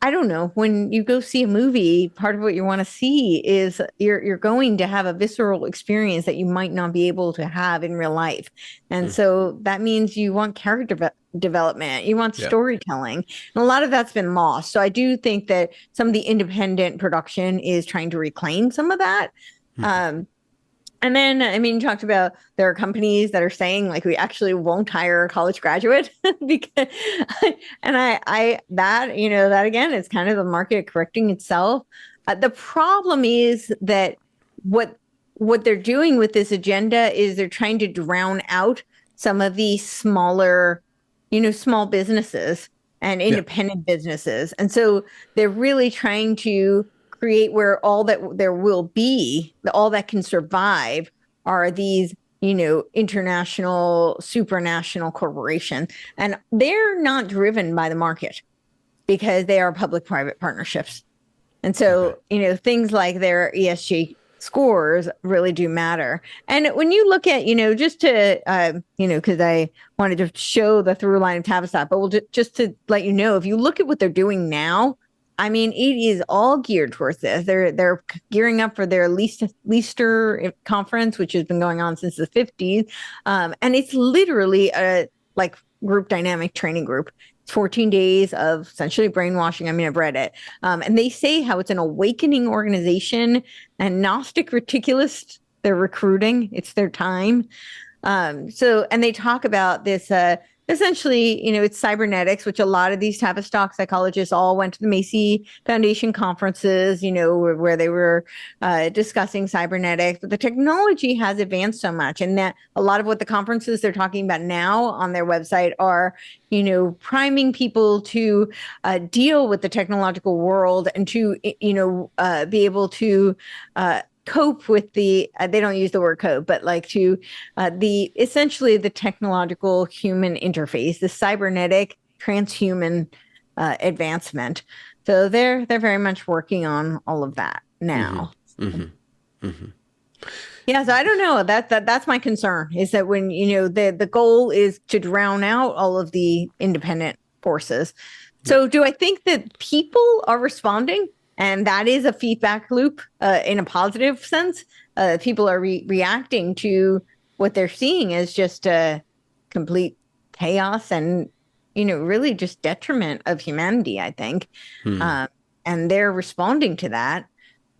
Speaker 2: I don't know, when you go see a movie, part of what you want to see is you're going to have a visceral experience that you might not be able to have in real life. And so that means you want character development, you want storytelling. And a lot of that's been lost. So I do think that some of the independent production is trying to reclaim some of that. And then, I mean, you talked about there are companies that are saying we actually won't hire a college graduate because, and that again, is kind of the market correcting itself. The problem is that what they're doing with this agenda is they're trying to drown out some of the smaller, small businesses and independent businesses. And so they're really trying to create where all that there will be, all that can survive are these, international, supranational corporations. And they're not driven by the market because they are public-private partnerships. And so, things like their ESG scores really do matter. And when you look at, just to, because I wanted to show the through line of Tavistock, but just to let you know, if you look at what they're doing now, I mean, it is all geared towards this. They're gearing up for their Leicester conference, which has been going on since the 50s. And it's literally a like group dynamic training group. 14 days of essentially brainwashing. I mean, I've read it. And they say how it's an awakening organization and Gnostic reticulous. They're recruiting. It's their time. And they talk about this, essentially, it's cybernetics, which a lot of these Tavistock psychologists all went to the Macy Foundation conferences, where they were discussing cybernetics. But the technology has advanced so much, and that a lot of what the conferences they're talking about now on their website are, priming people to deal with the technological world and to, be able to cope with they don't use the word cope, but like to essentially the technological human interface, the cybernetic transhuman advancement. So they're very much working on all of that now. Yeah, so I don't know. That's my concern, is that when the goal is to drown out all of the independent forces. So do I think that people are responding? And that is a feedback loop in a positive sense. People are reacting to what they're seeing as just a complete chaos and, really just detriment of humanity, I think. And they're responding to that.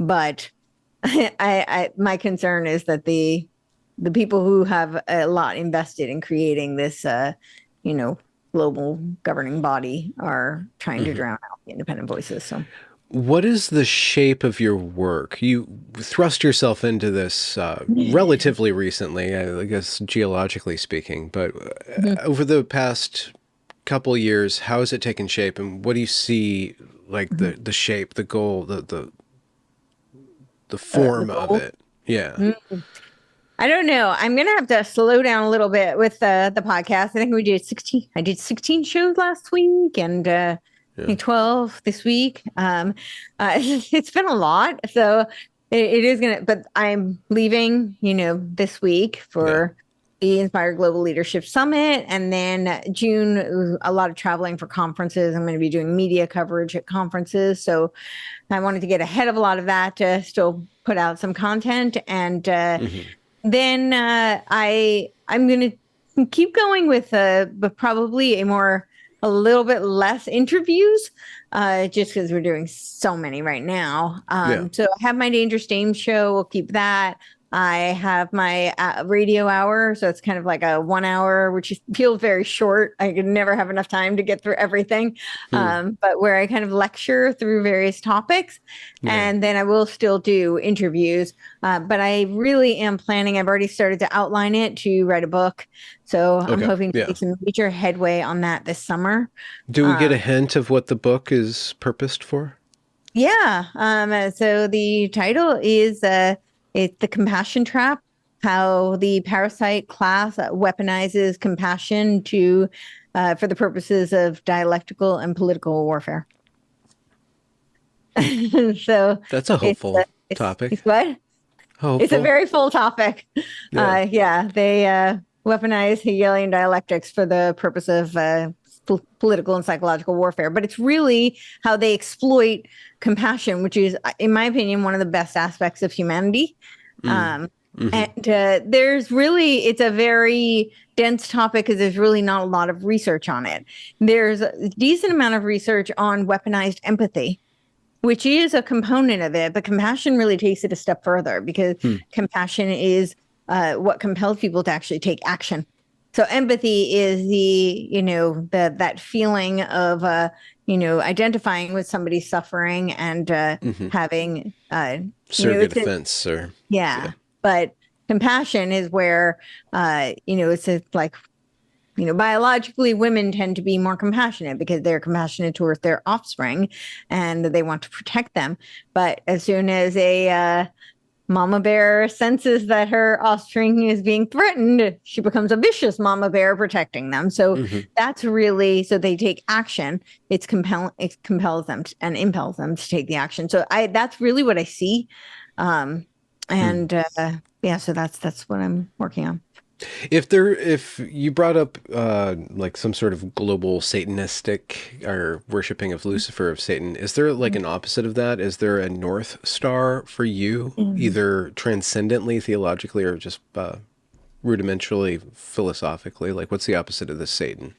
Speaker 2: But my concern is that the people who have a lot invested in creating this, global governing body are trying to drown out the independent voices. So.
Speaker 1: What is the shape of your work? You thrust yourself into this relatively recently, I guess, geologically speaking, but over the past couple years, how has it taken shape, and what do you see, like the shape, the goal, the form of it? Yeah.
Speaker 2: I don't know. I'm going to have to slow down a little bit with the podcast. I think we did 16. I did 16 shows last week, and I think 12 this week. It's been a lot. So it is going to, but I'm leaving, this week for the Inspired Global Leadership Summit. And then June, a lot of traveling for conferences. I'm going to be doing media coverage at conferences. So I wanted to get ahead of a lot of that to still put out some content. And then I'm going to keep going with but probably a little bit less interviews, just because we're doing so many right now. So I have my Dangerous Dame show. We'll keep that. I have my radio hour. So it's kind of like a 1 hour, which feels very short. I could never have enough time to get through everything. But where I kind of lecture through various topics. And then I will still do interviews. But I really am planning, I've already started to outline it, to write a book. So I'm hoping to make some major headway on that this summer.
Speaker 1: Do we get a hint of what the book is purposed for?
Speaker 2: Yeah. So the title is it's The Compassion Trap: How the Parasite Class Weaponizes Compassion for the purposes of dialectical and political warfare. So
Speaker 1: that's a hopeful topic.
Speaker 2: It's what?
Speaker 1: Hopeful.
Speaker 2: It's a very full topic. They weaponize Hegelian dialectics for the purpose of political and psychological warfare. But it's really how they exploit compassion, which is, in my opinion, one of the best aspects of humanity. And it's a very dense topic because there's really not a lot of research on it. There's a decent amount of research on weaponized empathy, which is a component of it, but compassion really takes it a step further, because compassion is what compels people to actually take action. So empathy is that feeling of, identifying with somebody's suffering and having
Speaker 1: surrogate defense,
Speaker 2: But compassion is where, biologically women tend to be more compassionate because they're compassionate towards their offspring and they want to protect them. But as soon as a mama bear senses that her offspring is being threatened, she becomes a vicious mama bear protecting them. So that's really, so they take action. It compels them and impels them to take the action. So that's really what I see. And yeah, so that's what I'm working on.
Speaker 1: If you brought up like some sort of global Satanistic or worshiping of Lucifer, of Satan, is there like an opposite of that? Is there a North Star for you,
Speaker 2: Mm.
Speaker 1: either transcendently, theologically, or just rudimentarily, philosophically? Like, what's the opposite of the Satan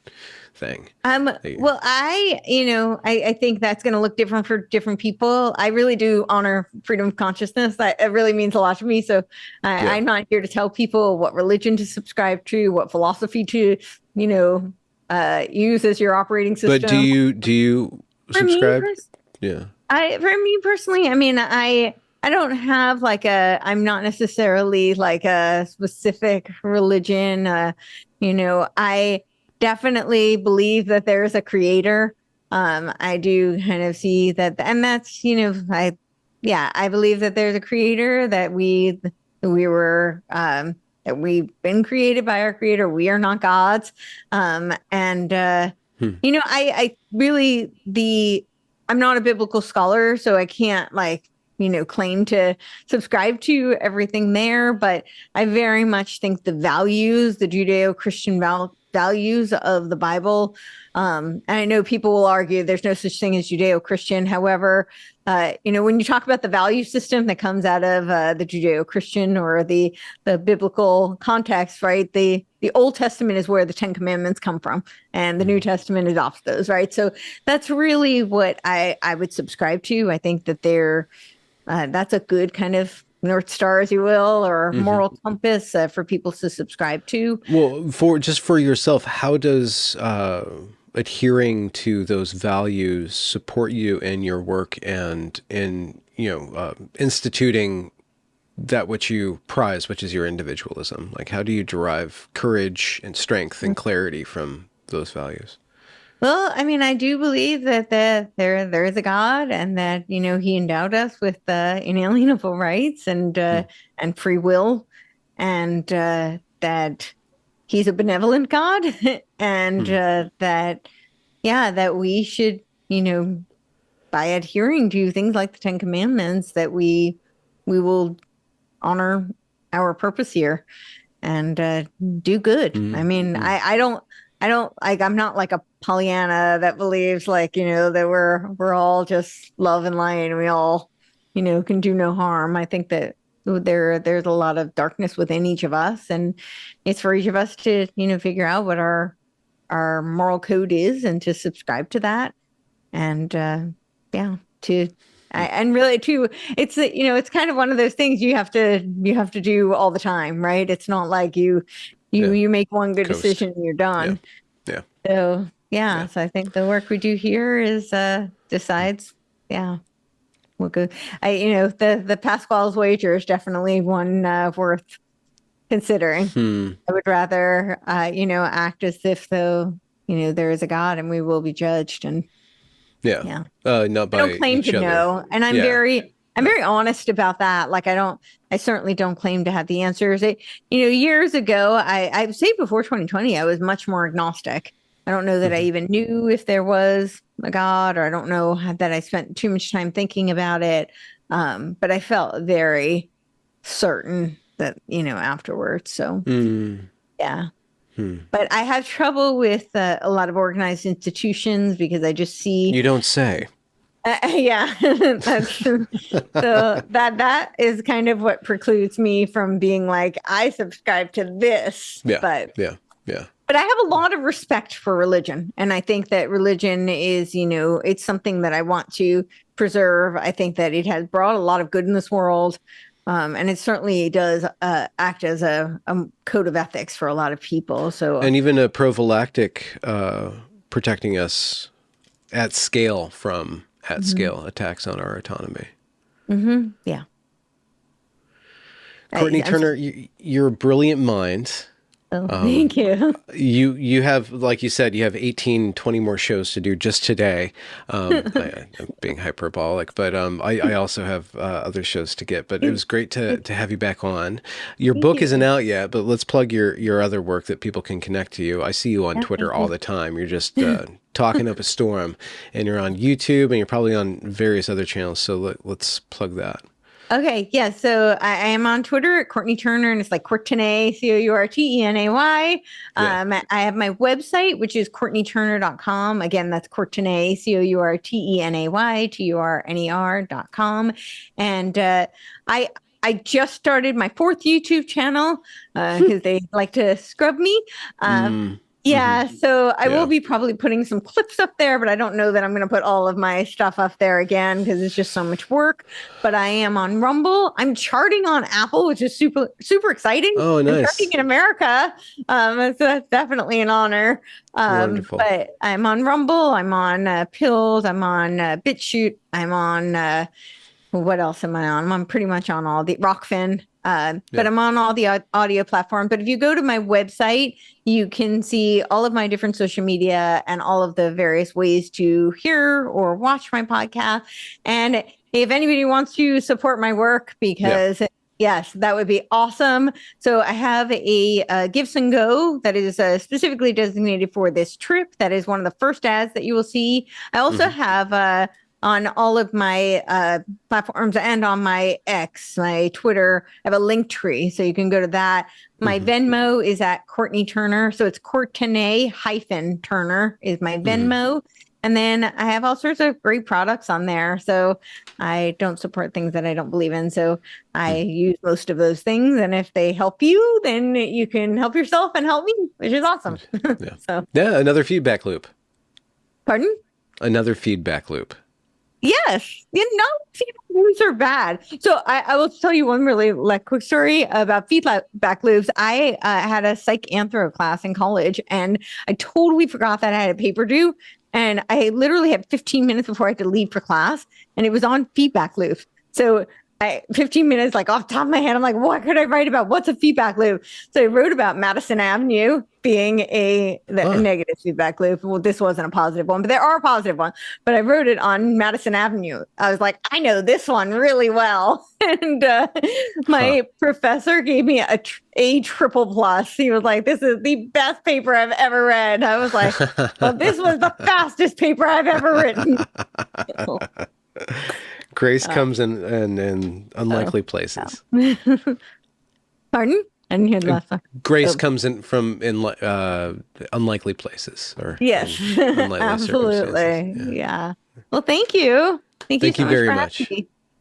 Speaker 1: thing?
Speaker 2: Well, I think that's going to look different for different people. I really do honor freedom of consciousness. It really means a lot to me. So
Speaker 1: Yeah.
Speaker 2: I'm not here to tell people what religion to subscribe to, what philosophy to, use as your operating system.
Speaker 1: But do you
Speaker 2: For me,
Speaker 1: subscribe? Yeah.
Speaker 2: for me personally, I mean, I don't have I'm not necessarily like a specific religion. I definitely believe that there is a creator. I do kind of see that, and that's, I believe that there's a creator, that we were, that we've been created by our creator. We are not gods. And, I really, I'm not a biblical scholar, so I can't claim to subscribe to everything there, but I very much think the values, the Judeo-Christian values of the Bible. And I know people will argue there's no such thing as Judeo-Christian. However, when you talk about the value system that comes out of the Judeo-Christian or the biblical context, right? The Old Testament is where the Ten Commandments come from, and the New Testament adopts those, right? So that's really what I would subscribe to. I think that that's a good kind of North Star, as you will, or moral compass for people to subscribe to.
Speaker 1: Well, for yourself, how does adhering to those values support you in your work and in instituting that which you prize, which is your individualism? Like, how do you derive courage and strength and clarity from those values?
Speaker 2: Well, I mean, I do believe that there is a God, and that He endowed us with inalienable rights and free will, and that He's a benevolent God, and that we should, by adhering to things like the Ten Commandments, that we will honor our purpose here and do good. I mean, I don't I'm not like a Pollyanna that believes that we're all just love and light and we all, can do no harm. I think that there's a lot of darkness within each of us, and it's for each of us to, figure out what our moral code is and to subscribe to that. And and really too, it's kind of one of those things you have to do all the time, right? It's not like you make one good decision and you're done.
Speaker 1: Yeah.
Speaker 2: So so I think the work we do here is decides we'll go. The Pascal's wager is definitely one worth considering. I would rather act as if though there is a God and we will be judged, and
Speaker 1: not by
Speaker 2: I don't claim
Speaker 1: each
Speaker 2: to
Speaker 1: other.
Speaker 2: know, and I'm very honest about that. Like I certainly don't claim to have the answers. Years ago, I would say before 2020, I was much more agnostic. I don't know that I even knew if there was a God, or I don't know that I spent too much time thinking about it. But I felt very certain that, afterwards. So, yeah. But I have trouble with a lot of organized institutions because I just see.
Speaker 1: You don't say.
Speaker 2: That's true. So that is kind of what precludes me from being like, I subscribe to this. But I have a lot of respect for religion. And I think that religion is, it's something that I want to preserve. I think that it has brought a lot of good in this world. And it certainly does act as a code of ethics for a lot of people. So,
Speaker 1: and even a prophylactic protecting us at scale from scale attacks on our autonomy.
Speaker 2: Yeah.
Speaker 1: Courtenay Turner, you're a brilliant mind.
Speaker 2: Oh, thank you.
Speaker 1: You have, like you said, you have 18, 20 more shows to do just today. I'm being hyperbolic, but I also have other shows to get. But it was great to have you back on. Your book isn't out yet, but let's plug your other work that people can connect to you. I see you on Twitter all the time. You're just talking up a storm, and you're on YouTube, and you're probably on various other channels. So let's plug that.
Speaker 2: Okay, yeah. So I am on Twitter at Courtenay Turner, and it's like Courtenay, Courtenay.
Speaker 1: Yeah.
Speaker 2: I have my website, which is CourtenayTurner.com. Again, that's Courtenay, Courtneyturner.com. And I just started my fourth YouTube channel because they like to scrub me. Yeah, so I will
Speaker 1: Yeah.
Speaker 2: be probably putting some clips up there, but I don't know that I'm going to put all of my stuff up there again because it's just so much work. But I am on Rumble. I'm charting on Apple, which is super, super exciting.
Speaker 1: Oh,
Speaker 2: I'm
Speaker 1: nice.
Speaker 2: charting in America. So that's definitely an honor.
Speaker 1: Wonderful.
Speaker 2: But I'm on Rumble. I'm on Pills. I'm on BitChute. I'm on what else am I on? I'm pretty much on all the Rockfin. But I'm on all the audio platforms. But if you go to my website, you can see all of my different social media and all of the various ways to hear or watch my podcast. And if anybody wants to support my work, because yes, that would be awesome. So I have a Gifts and Go that is specifically designated for this trip. That is one of the first ads that you will see. I also have on all of my platforms and on my X, my Twitter, I have a link tree. So you can go to that. My Venmo is at Courtenay Turner. So it's Courtenay-Turner is my Venmo. And then I have all sorts of great products on there. So I don't support things that I don't believe in. So I use most of those things. And if they help you, then you can help yourself and help me, which is awesome.
Speaker 1: Yeah, another feedback loop.
Speaker 2: Pardon?
Speaker 1: Another feedback loop.
Speaker 2: Yes, feedback loops are bad. So I will tell you one really quick story about feedback loops. I had a psych anthro class in college, and I totally forgot that I had a paper due. And I literally had 15 minutes before I had to leave for class, and it was on feedback loops. So 15 minutes, like off the top of my head, I'm like, what could I write about? What's a feedback loop? So I wrote about Madison Avenue being a negative feedback loop. Well, this wasn't a positive one, but there are positive ones. But I wrote it on Madison Avenue. I was like, I know this one really well. And my professor gave me a triple plus. He was like, this is the best paper I've ever read. I was like, well, this was the fastest paper I've ever written.
Speaker 1: Grace comes in unlikely places.
Speaker 2: Pardon? I didn't hear the last one.
Speaker 1: Grace comes in from unlikely places, or
Speaker 2: yes, absolutely. Yeah. Well, thank you. Thank you so
Speaker 1: very
Speaker 2: much.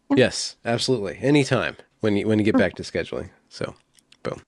Speaker 1: Yes, absolutely. Anytime when you get back to scheduling. So, boom.